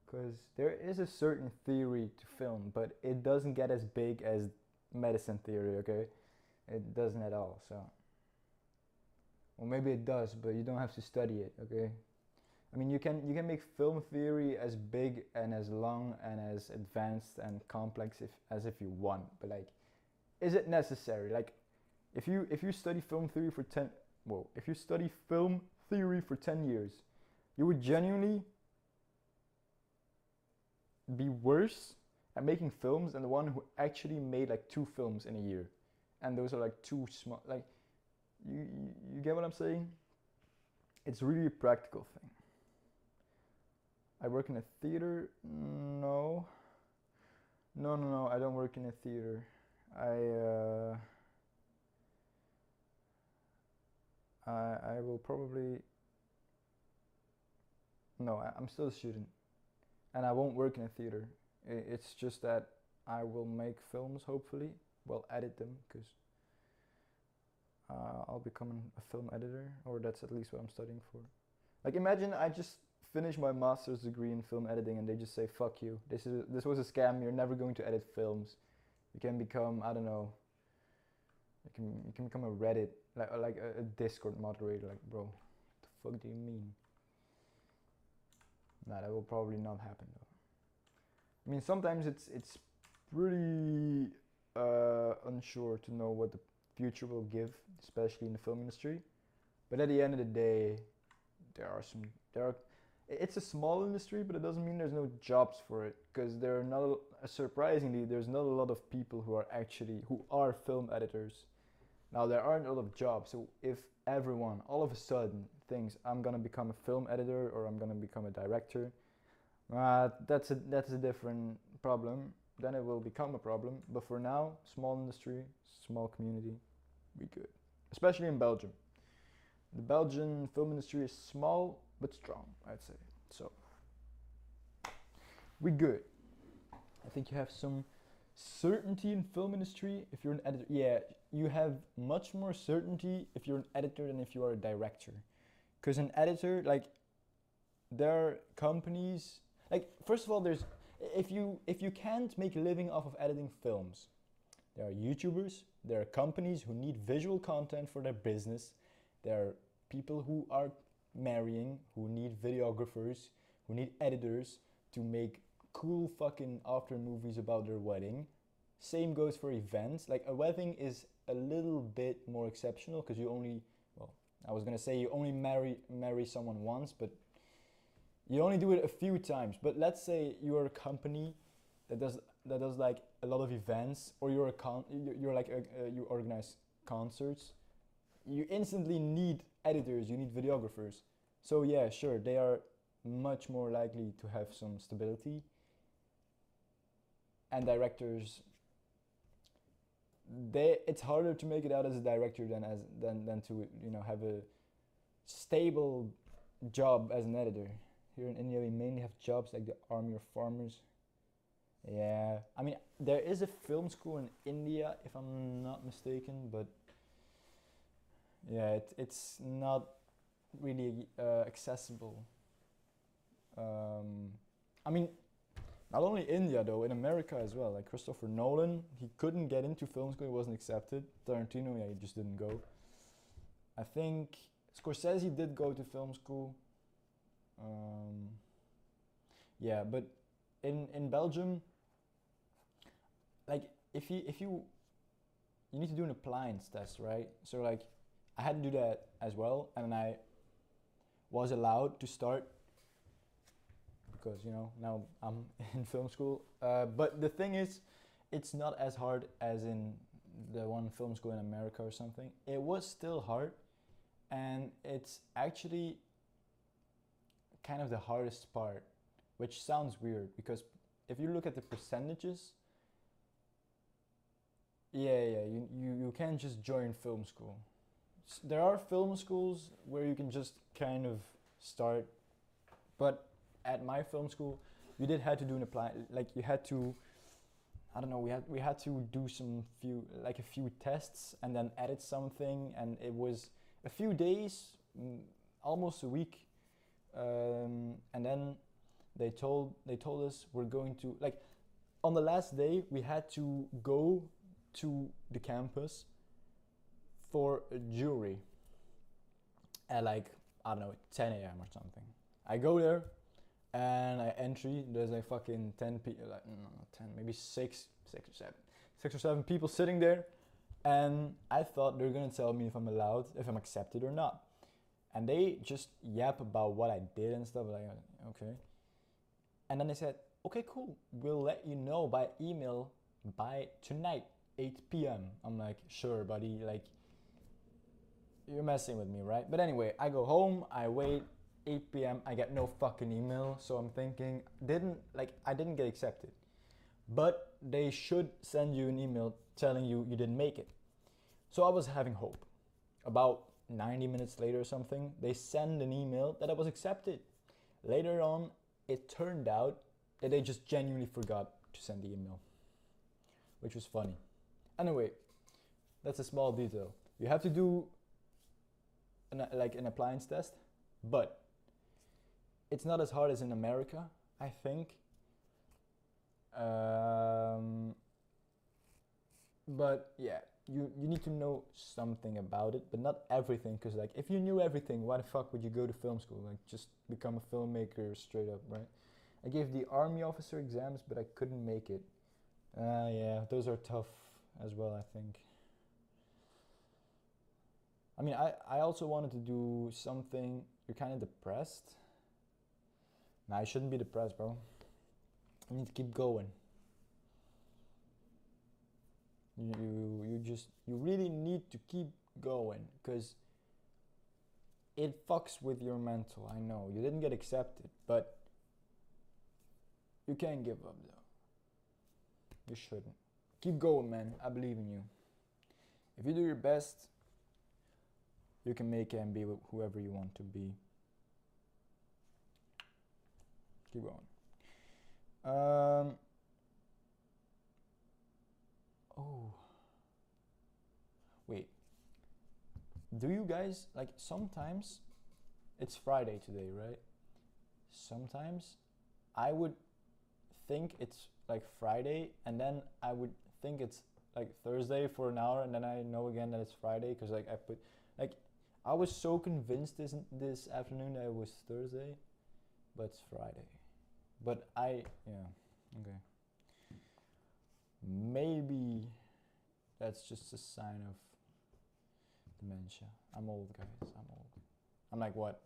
Because there is a certain theory to film, but it doesn't get as big as medicine theory, okay? It doesn't at all, so. Well, maybe it does, but you don't have to study it, okay? I mean, you can make film theory as big and as long and as advanced and complex as if you want, but like, is it necessary? Like, if you study film theory for if you study film theory for 10 years, you would genuinely be worse at making films than the one who actually made like 2 films in a year, and those are like 2 small. Like, you get what I'm saying? It's really a practical thing. I work in a theater? No. No, I don't work in a theater. I will probably, no, I'm still a student, and I won't work in a theater. It's just that I will make films, hopefully. Well, edit them, because I'll become a film editor, or that's at least what I'm studying for. Like, imagine I just finish my master's degree in film editing and they just say, fuck you, this was a scam, you're never going to edit films. You can become, I don't know, you can become a Reddit, like a Discord moderator. Like, bro, what the fuck do you mean? Nah, that will probably not happen though. I mean, sometimes it's pretty unsure to know what the future will give, especially in the film industry. But at the end of the day, it's a small industry, but it doesn't mean there's no jobs for it, because there are not, surprisingly, there's not a lot of people who are film editors. Now, there aren't a lot of jobs, so if everyone all of a sudden thinks I'm gonna become a film editor or I'm gonna become a director, that's a different problem. Then it will become a problem. But for now, small industry, small community, we good. Especially in Belgium. The Belgian film industry is small but strong, I'd say. So, we good. I think you have some certainty in film industry if you're an editor. Yeah, you have much more certainty if you're an editor than if you are a director. Because an editor, like, there are companies, like, first of all, there's, if you can't make a living off of editing films, there are YouTubers, there are companies who need visual content for their business, there are people who are marrying, who need videographers, who need editors to make cool fucking after movies about their wedding. Same goes for events. Like, a wedding is a little bit more exceptional because you only, well, I was gonna say you only marry someone once, but you only do it a few times. But let's say you're a company that does like a lot of events, or you organize concerts. You instantly need editors, you need videographers. So yeah, sure, they are much more likely to have some stability. And directors, it's harder to make it out as a director than to, you know, have a stable job as an editor. Here in India, we mainly have jobs like the army or farmers. Yeah, I mean, there is a film school in India, if I'm not mistaken, but yeah, it's not really accessible. I mean, not only India though, in America as well. Like Christopher Nolan, he couldn't get into film school; he wasn't accepted. Tarantino, yeah, he just didn't go. I think Scorsese did go to film school. Um, yeah, but in Belgium, like if you need to do an appliance test, right? So like I had to do that as well, and I was allowed to start because now I'm in film school. But the thing is, it's not as hard as in the one film school in America or something. It was still hard, and it's actually kind of the hardest part, which sounds weird because if you look at the percentages, yeah, you can't just join film school. There are film schools where you can just kind of start, but at my film school, you did had to do an apply, like you had to, I don't know, we had to do a few tests and then edit something, and it was a few days, almost a week, and then they told us we're going to, like, on the last day we had to go to the campus for a jury at, like, I don't know, 10 a.m. or something. I go there and I entry. There's like fucking 10 people, like no, not 10, maybe six or seven people sitting there, and I thought they're gonna tell me if I'm accepted or not. And they just yap about what I did and stuff. Like, okay. And then they said, okay, cool. We'll let you know by email by tonight, 8 p.m. I'm like, sure, buddy. Like, you're messing with me, right? But anyway, I go home. I wait. 8 p.m. I get no fucking email. So I'm thinking, I didn't get accepted. But they should send you an email telling you you didn't make it. So I was having hope. About 90 minutes later or something, they send an email that I was accepted. Later on, it turned out that they just genuinely forgot to send the email, which was funny. Anyway, that's a small detail. You have to do an appliance test, but it's not as hard as in America, I think. But yeah, you need to know something about it, but not everything. Because like, if you knew everything, why the fuck would you go to film school? Like, just become a filmmaker straight up, right? I gave the army officer exams, but I couldn't make it. Yeah, those are tough as well, I think. I mean, I also wanted to do something. You're kind of depressed. Nah, I shouldn't be depressed, bro. I need to keep going. You really need to keep going, because it fucks with your mental. I know you didn't get accepted, but you can't give up though. You shouldn't. Keep going, man. I believe in you. If you do your best, you can make it and be whoever you want to be. Keep going. Oh. Wait. Do you guys, like, sometimes it's Friday today, right? Sometimes I would think it's like Friday, and then I would think it's like Thursday for an hour, and then I know again that it's Friday because like I was so convinced this afternoon that it was Thursday, but it's Friday. But okay. Maybe that's just a sign of dementia. I'm old, guys. I'm old. I'm like, what?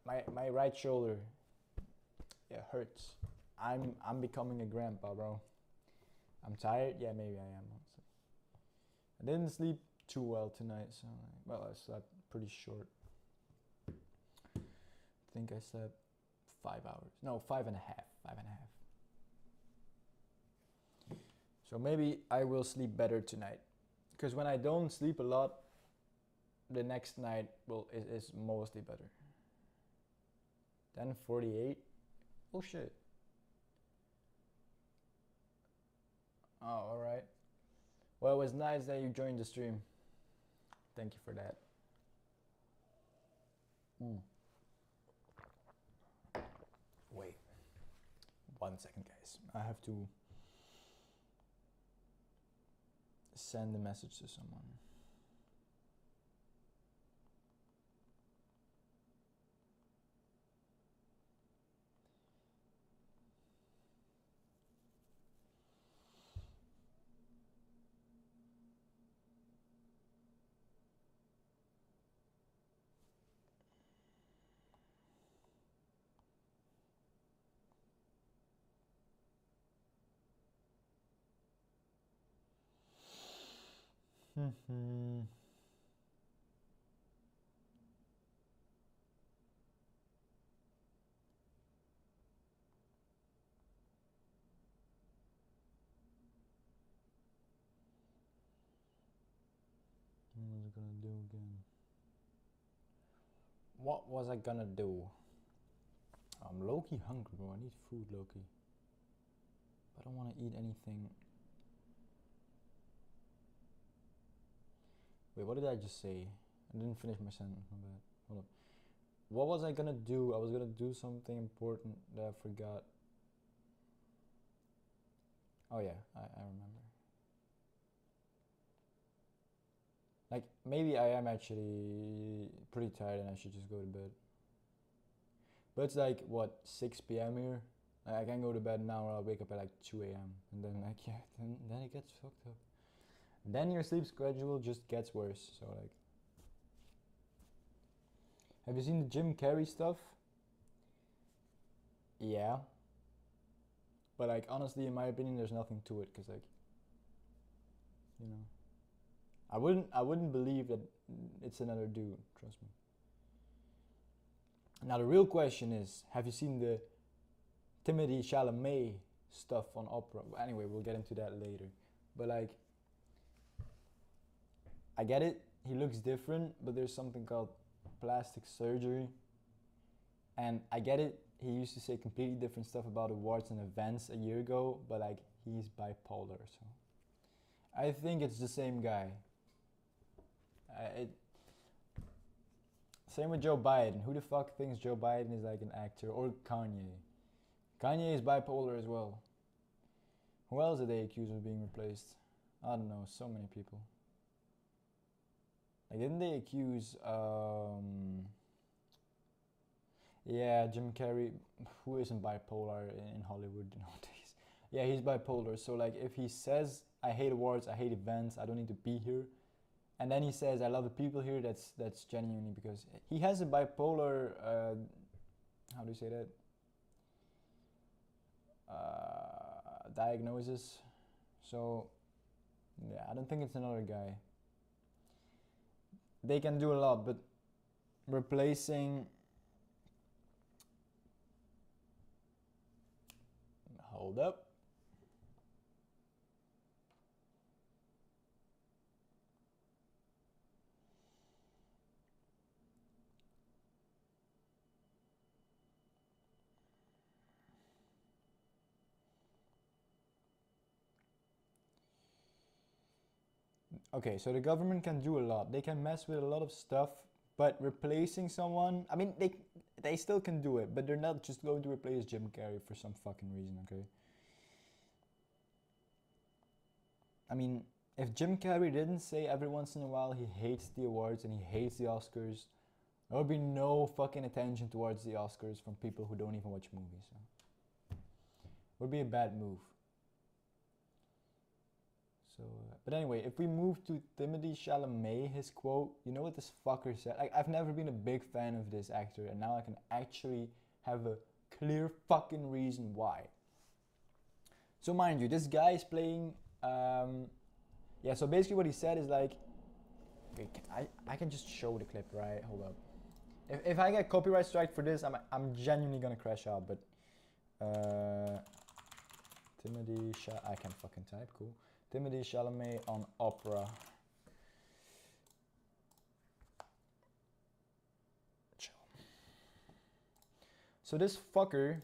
My right shoulder, yeah, hurts. I'm becoming a grandpa, bro. I'm tired. Yeah, maybe I am. Honestly, I didn't sleep too well tonight, so I slept pretty short. I think I slept 5 hours. No, 5.5. 5.5. So maybe I will sleep better tonight, because when I don't sleep a lot, the next night is mostly better. 10:48. Oh shit. Oh, alright. Well, it was nice that you joined the stream. Thank you for that. Wait. 1 second, guys. I have to send a message to someone. What was I gonna do again? What was I gonna do? I'm low-key hungry, bro. I need food, low-key. But I don't want to eat anything. Wait, what did I just say? I didn't finish my sentence, my bad. Hold up. What was I gonna do? I was gonna do something important that I forgot. Oh yeah, I remember. Like, maybe I am actually pretty tired and I should just go to bed. But it's like, what, 6 p.m. here? I can go to bed now or I'll wake up at like 2 a.m. And then like, yeah, then it gets fucked up. Then your sleep schedule just gets worse, so like. Have you seen the Jim Carrey stuff? Yeah. But like, honestly, in my opinion, there's nothing to it, cause like, you know, I wouldn't believe that it's another dude. Trust me. Now the real question is, have you seen the Timothée Chalamet stuff on Opera? Anyway, we'll get into that later. But like, I get it. He looks different, but there's something called plastic surgery. And I get it. He used to say completely different stuff about awards and events a year ago, but like, he's bipolar, so I think it's the same guy. Same with Joe Biden. Who the fuck thinks Joe Biden is like an actor? Or Kanye? Kanye is bipolar as well. Who else did they accuse of being replaced? I don't know, so many people. Like, didn't they accuse, yeah, Jim Carrey, who isn't bipolar in Hollywood nowadays? Yeah, he's bipolar. So like, if he says, I hate awards, I hate events, I don't need to be here, and then he says, I love the people here, that's genuinely because he has a bipolar, how do you say that? Diagnosis. So, yeah, I don't think it's another guy. They can do a lot, but replacing... Hold up. Okay, so the government can do a lot. They can mess with a lot of stuff, but replacing someone, I mean, they still can do it, but they're not just going to replace Jim Carrey for some fucking reason, okay? I mean, if Jim Carrey didn't say every once in a while he hates the awards and he hates the Oscars, there would be no fucking attention towards the Oscars from people who don't even watch movies. So. It would be a bad move. So, but anyway, if we move to Timothée Chalamet, his quote, you know what this fucker said? Like, I've never been a big fan of this actor, and now I can actually have a clear fucking reason why. So mind you, this guy is playing, yeah, so basically what he said is like, okay, I can just show the clip, right? Hold up. If I get copyright strike for this, I'm genuinely gonna crash out, but, Timothée I can fucking type, cool. Timothée Chalamet on Opera. Chill. So this fucker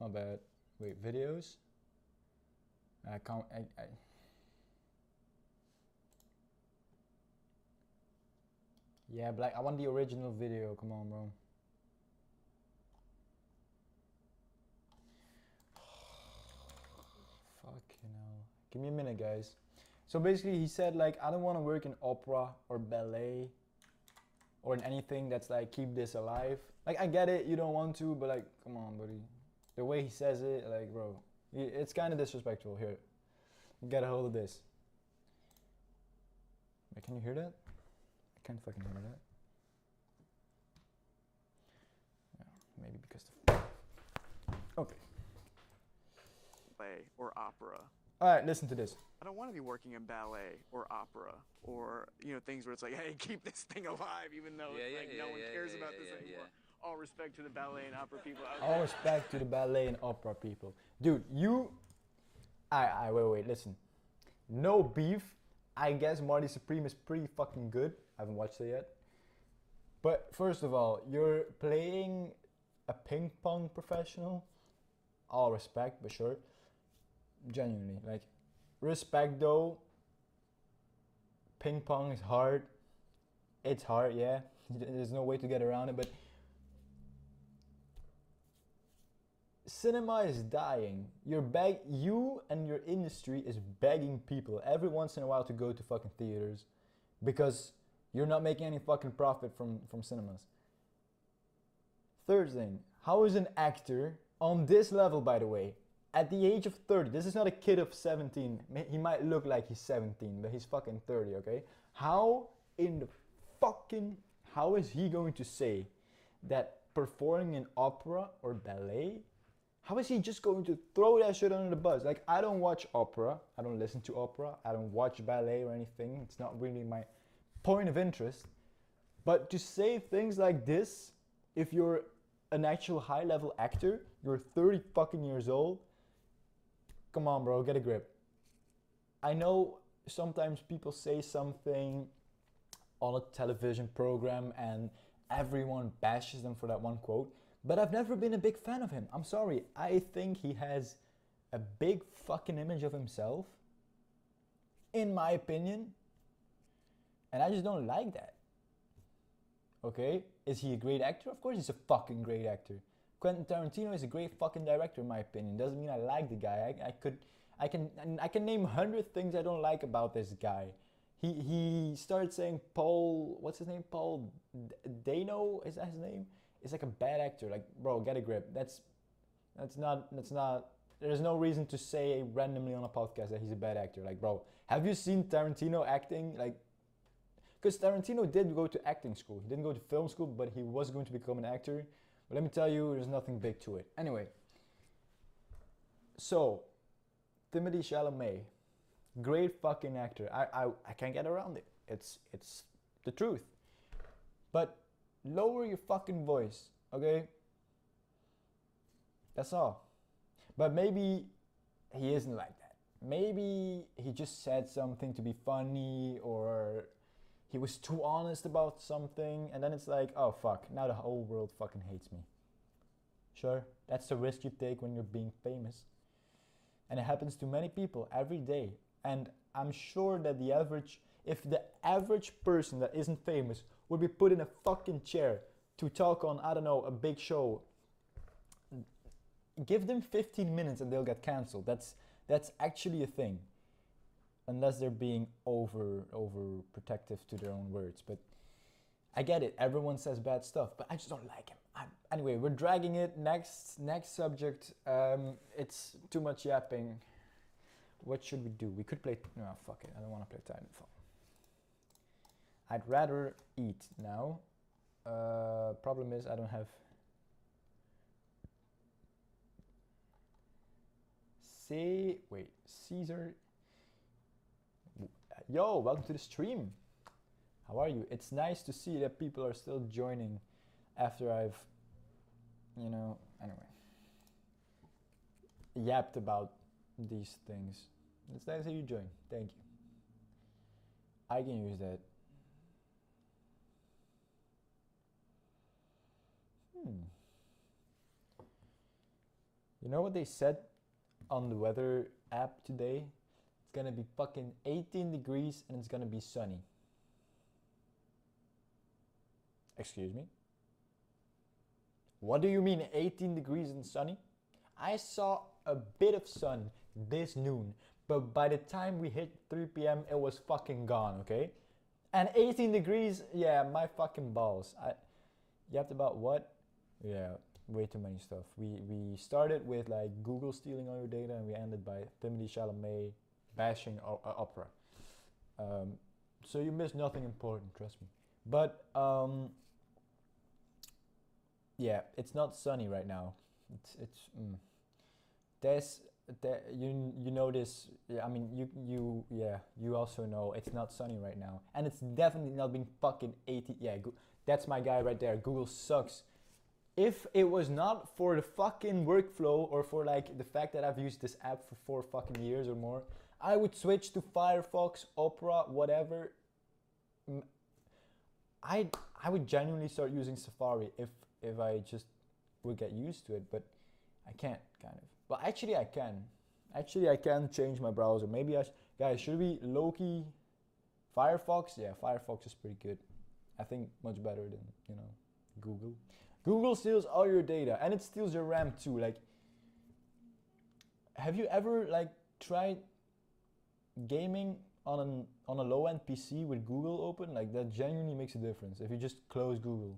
My bad. Wait, videos? I can't. Yeah, Black. I want the original video. Come on, bro. Fucking hell. Give me a minute, guys. So basically, he said like, I don't want to work in opera or ballet or in anything that's like keep this alive. Like, I get it, you don't want to, but like, come on, buddy. The way he says it, like, bro, it's kind of disrespectful. Here, get a hold of this. Wait, can you hear that? I can't fucking hear that. Yeah, maybe because the. Okay. Ballet or opera. All right, listen to this. I don't want to be working in ballet or opera or, you know, things where it's like, hey, keep this thing alive, even though no one cares about this anymore. All respect to the ballet and opera people out there. All respect to the ballet and opera people. Dude, you... wait, listen. No beef. I guess Marty Supreme is pretty fucking good. I haven't watched it yet. But first of all, you're playing a ping pong professional. All respect, but sure. Genuinely, like, respect though. Ping pong is hard. It's hard, yeah. There's no way to get around it, but cinema is dying. You and your industry is begging people every once in a while to go to fucking theaters because you're not making any fucking profit from cinemas. Third thing, how is an actor on this level, by the way, at the age of 30, this is not a kid of 17, he might look like he's 17, but he's fucking 30, okay? How is he going to say that performing in opera or ballet, how is he just going to throw that shit under the bus? Like, I don't watch opera, I don't listen to opera, I don't watch ballet or anything, it's not really my point of interest. But to say things like this, if you're an actual high-level actor, you're 30 fucking years old, come on, bro, get a grip. I know sometimes people say something on a television program and everyone bashes them for that one quote, but I've never been a big fan of him. I'm sorry. I think he has a big fucking image of himself, in my opinion, and I just don't like that. Okay? Is he a great actor? Of course he's a fucking great actor. Quentin Tarantino is a great fucking director, in my opinion. Doesn't mean I like the guy. I can name 100 things I don't like about this guy. He started saying Paul, what's his name? Paul Dano, is that his name? It's like a bad actor. Like, bro, get a grip. That's not. There's no reason to say randomly on a podcast that he's a bad actor. Like, bro, have you seen Tarantino acting? Like, because Tarantino did go to acting school. He didn't go to film school, but he was going to become an actor. But let me tell you, there's nothing big to it. Anyway, so Timothée Chalamet, great fucking actor. I can't get around it. It's the truth. But lower your fucking voice, okay? That's all. But maybe he isn't like that. Maybe he just said something to be funny, or he was too honest about something, and then it's like, oh fuck, now the whole world fucking hates me. Sure, that's the risk you take when you're being famous. And it happens to many people every day. And I'm sure that if the average person that isn't famous would be put in a fucking chair to talk on, I don't know, a big show, give them 15 minutes and they'll get cancelled. That's actually a thing. Unless they're being over protective to their own words. But I get it, everyone says bad stuff, but I just don't like him. Anyway, we're dragging it. Next subject. It's too much yapping. What should we do? We could play, no, fuck it, I don't want to play Titanfall. I'd rather eat now. Problem is I don't have Caesar. Yo, welcome to the stream. How are you? It's nice to see that people are still joining after I've, anyway, yapped about these things. It's nice that you join. Thank you. I can use that. You know what they said on the weather app today? It's gonna be fucking 18 degrees and it's gonna be sunny. Excuse me? What do you mean 18 degrees and sunny? I saw a bit of sun this noon, but by the time we hit 3 p.m. it was fucking gone, okay? And 18 degrees, yeah, my fucking balls. You have about what? Yeah, way too many stuff. We started with like Google stealing all your data, and we ended by Timothée Chalamet bashing Opera. So you missed nothing important, trust me. But yeah, it's not sunny right now. You know this. Yeah, I mean you also know it's not sunny right now, and it's definitely not being fucking 80. Yeah, that's my guy right there. Google sucks. If it was not for the fucking workflow or for like the fact that I've used this app for 4 fucking years or more, I would switch to Firefox, Opera, whatever. I would genuinely start using Safari if I just would get used to it, but I can't, kind of. But actually I can. Actually I can change my browser. Maybe guys, should we low-key Firefox? Yeah, Firefox is pretty good. I think much better than, you know, Google. Google steals all your data, and it steals your RAM too. Like, have you ever like tried gaming on a low-end PC with Google open? Like, that genuinely makes a difference if you just close Google.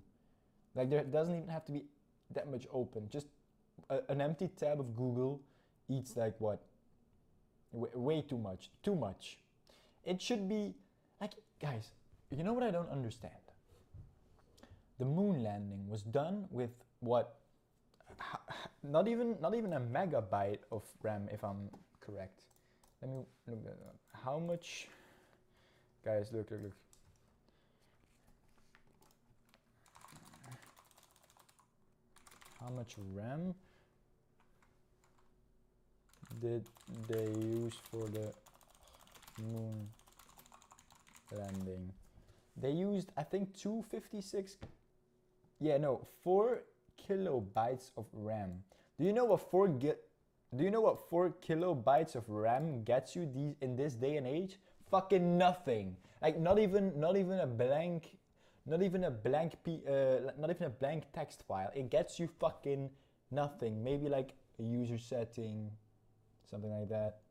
Like, there doesn't even have to be that much open. Just an empty tab of Google eats like what? Way too much. Too much. It should be like, guys, you know what I don't understand? The moon landing was done with what? Not even a megabyte of RAM, if I'm correct. Let me look that up. How much? Guys, look. How much RAM did they use for the moon landing? They used, I think, 256. Yeah, no, 4 kilobytes of RAM. Do you know what 4 kilobytes of RAM gets you in this day and age? Fucking nothing. Like not even a blank text file. It gets you fucking nothing. Maybe like a user setting, something like that.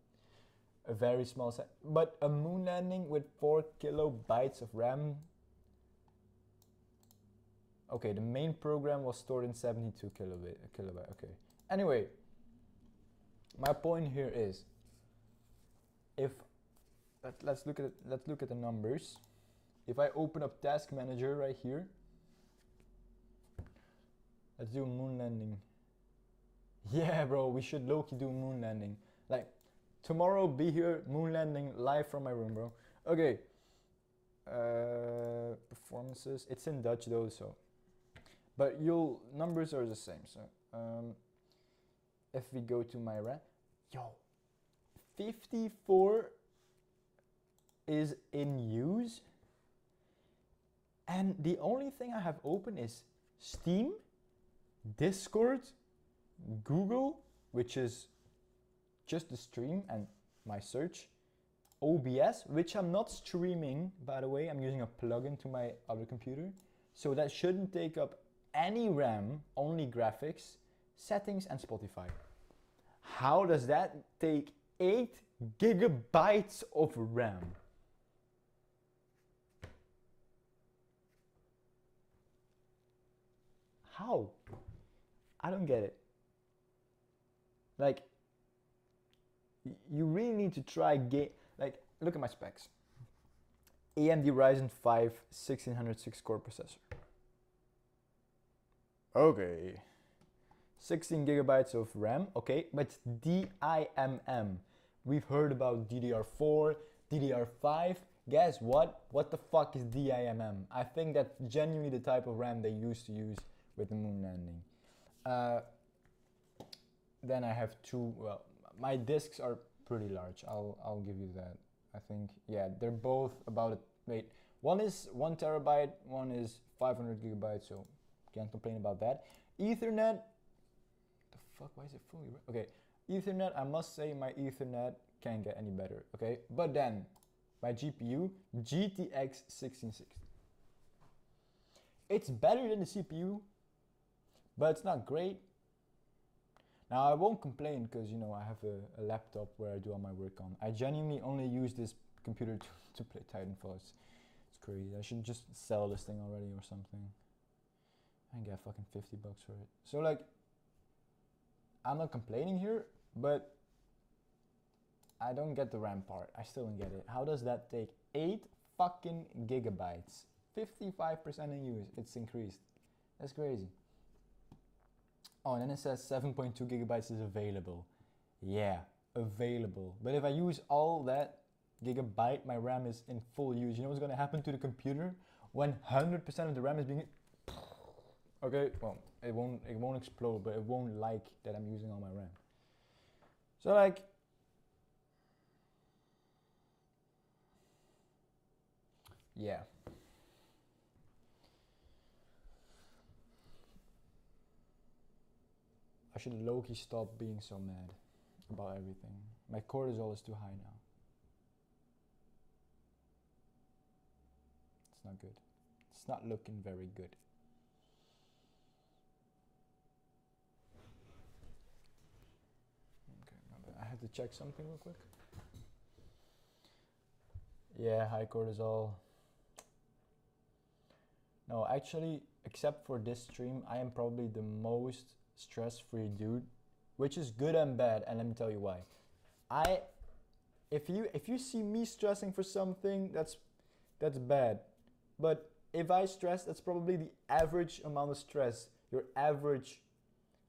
A very small set. But a moon landing with 4 kilobytes of RAM. Okay, the main program was stored in 72 kilobyte. Okay. Anyway, my point here is, if let's look at the numbers. If I open up Task Manager right here, let's do a moon landing. Yeah, bro, we should low-key do moon landing. Like tomorrow, be here, moon landing live from my room, bro. Okay. Performances. It's in Dutch though, so. But numbers are the same. So if we go to my RAM, 54 is in use, and the only thing I have open is Steam, Discord, Google, which is just the stream and my search, OBS, which I'm not streaming, by the way. I'm using a plugin to my other computer, so that shouldn't take up any RAM, only graphics, settings, and Spotify. How does that take 8 gigabytes of RAM? How? I don't get it. Like, you really need to try like, look at my specs. AMD Ryzen 5 1606 core processor. Okay. 16 gigabytes of RAM, okay, but it's DIMM. We've heard about DDR4, DDR5. Guess what? What the fuck is DIMM? I think that's genuinely the type of RAM they used to use with the moon landing. Then I have my disks are pretty large. I'll give you that. I think, yeah, they're both about one is 1 terabyte, one is 500 gigabytes, so can't complain about that. Ethernet, the fuck? Why is it fully? Okay, Ethernet. I must say my Ethernet can't get any better. Okay, but then my GPU GTX 1660. It's better than the CPU, but it's not great. Now I won't complain because you know I have a laptop where I do all my work on. I genuinely only use this computer to play Titanfall. It's crazy. I should just sell this thing already or something. I can get fucking $50 for it. So like, I'm not complaining here, but I don't get the RAM part. I still don't get it. How does that take 8 fucking gigabytes? 55% in use. It's increased. That's crazy. Oh, and then it says 7.2 gigabytes is available. Yeah, available. But if I use all that gigabyte, my RAM is in full use. You know what's gonna happen to the computer when 100% of the RAM is being... Okay, well, it won't explode, but it won't like that I'm using all my RAM. So like, yeah. I should low-key stop being so mad about everything. My cortisol is too high now. It's not good. It's not looking very good. Okay, my bad. I have to check something real quick. Yeah, high cortisol. No, actually, except for this stream, I am probably the most stress-free dude, which is good and bad, and let me tell you why. If you see me stressing for something, that's bad. But if I stress, that's probably the average amount of stress your average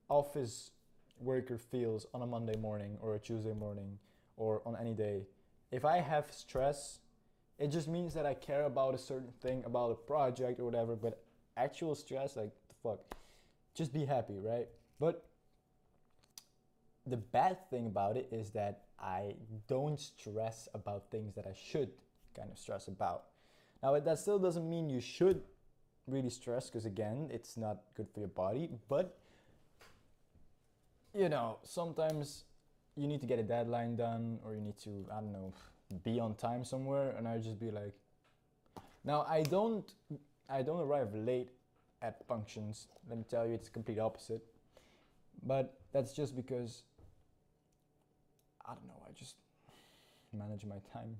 office worker feels on a Monday morning or a Tuesday morning or on any day. If I have stress, it just means that I care about a certain thing, about a project or whatever, but actual stress, like, the fuck, just be happy, right? But the bad thing about it is that I don't stress about things that I should kind of stress about. Now, that still doesn't mean you should really stress, because again, it's not good for your body, but you know, sometimes you need to get a deadline done, or you need to, I don't know, be on time somewhere, and I just be like, now I don't arrive late at functions. Let me tell you, it's the complete opposite. But that's just because, I don't know, I just manage my time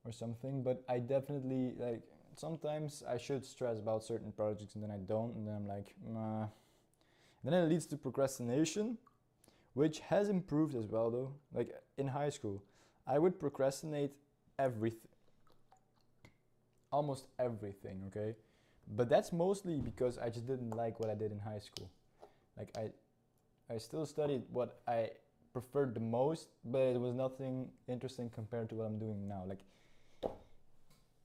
or something. But I definitely, like, sometimes I should stress about certain projects and then I don't, and then I'm like, nah. Then it leads to procrastination, which has improved as well though. Like in high school, I would procrastinate everything, almost everything, okay? But that's mostly because I just didn't like what I did in high school. Like I still studied what I preferred the most, but it was nothing interesting compared to what I'm doing now. Like,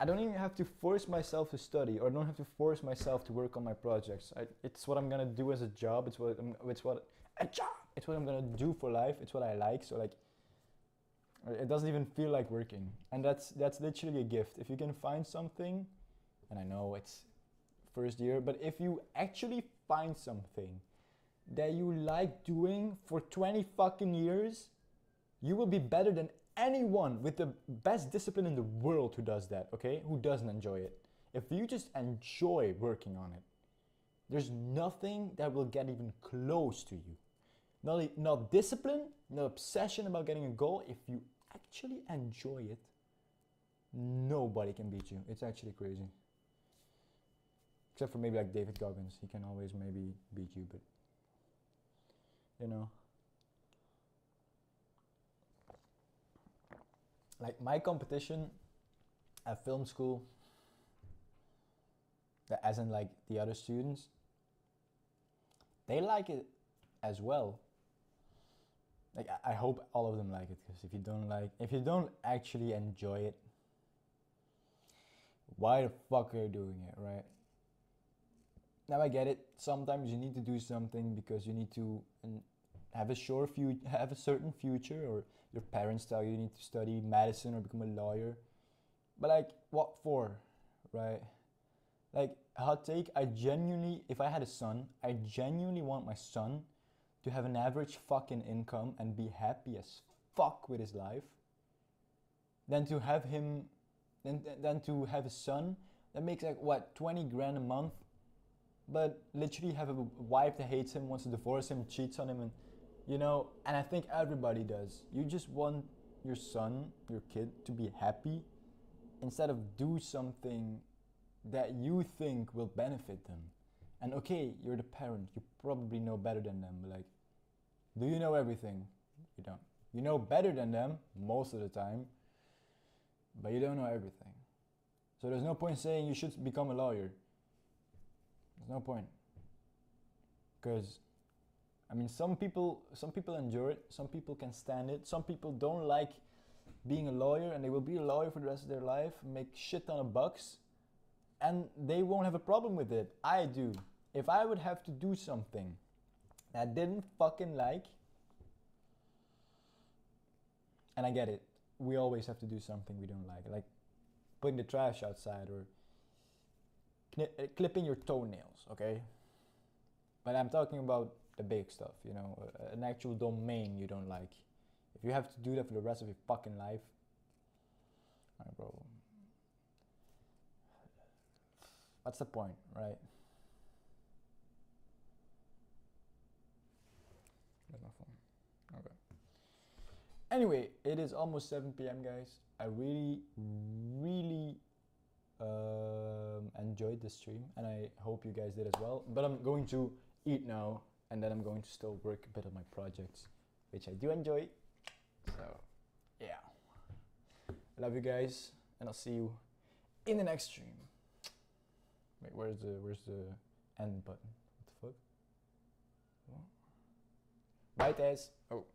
I don't even have to force myself to study, or I don't have to force myself to work on my projects. It's what I'm gonna do as a job. It's what I'm gonna do for life. It's what I like. So like, it doesn't even feel like working, and that's literally a gift. If you can find something, and I know it's first year, but if you actually find something that you like doing for 20 fucking years, you will be better than anyone with the best discipline in the world who does that, okay? Who doesn't enjoy it. If you just enjoy working on it, there's nothing that will get even close to you. Not discipline, not obsession about getting a goal. If you actually enjoy it, nobody can beat you. It's actually crazy. Except for maybe like David Goggins. He can always maybe beat you, but you know. Like my competition at film school, as in like the other students, they like it as well. Like I hope all of them like it, because if you don't actually enjoy it, why the fuck are you doing it, right? Now I get it. Sometimes you need to do something because you need to have a certain future, or your parents tell you need to study medicine or become a lawyer. But like, what for, right? Like, hot take, if I had a son, I genuinely want my son to have an average fucking income and be happy as fuck with his life than to have him, than to have a son that makes like what, 20 grand a month, but literally have a wife that hates him, wants to divorce him, cheats on him, and you know, and I think everybody does. You just want your son, your kid, to be happy instead of do something that you think will benefit them. And okay, you're the parent, you probably know better than them, but like, do you know everything? You don't. You know better than them most of the time, but you don't know everything. So there's no point saying you should become a lawyer. There's no point. Because, I mean, some people endure it, some people can stand it, some people don't like being a lawyer and they will be a lawyer for the rest of their life, make shit ton of bucks, and they won't have a problem with it. I do. If I would have to do something that I didn't fucking like, and I get it, we always have to do something we don't like putting the trash outside or clipping your toenails, okay? But I'm talking about the big stuff, you know, an actual domain you don't like. If you have to do that for the rest of your fucking life, alright, bro. What's the point, right? Where's my phone? Okay. Anyway, it is almost 7 p.m. guys. I really enjoyed this stream and I hope you guys did as well. But I'm going to eat now and then I'm going to still work a bit on my projects, which I do enjoy. So, yeah. I love you guys and I'll see you in the next stream. Wait, where's the end button? What the fuck? Bye, Tess. Oh.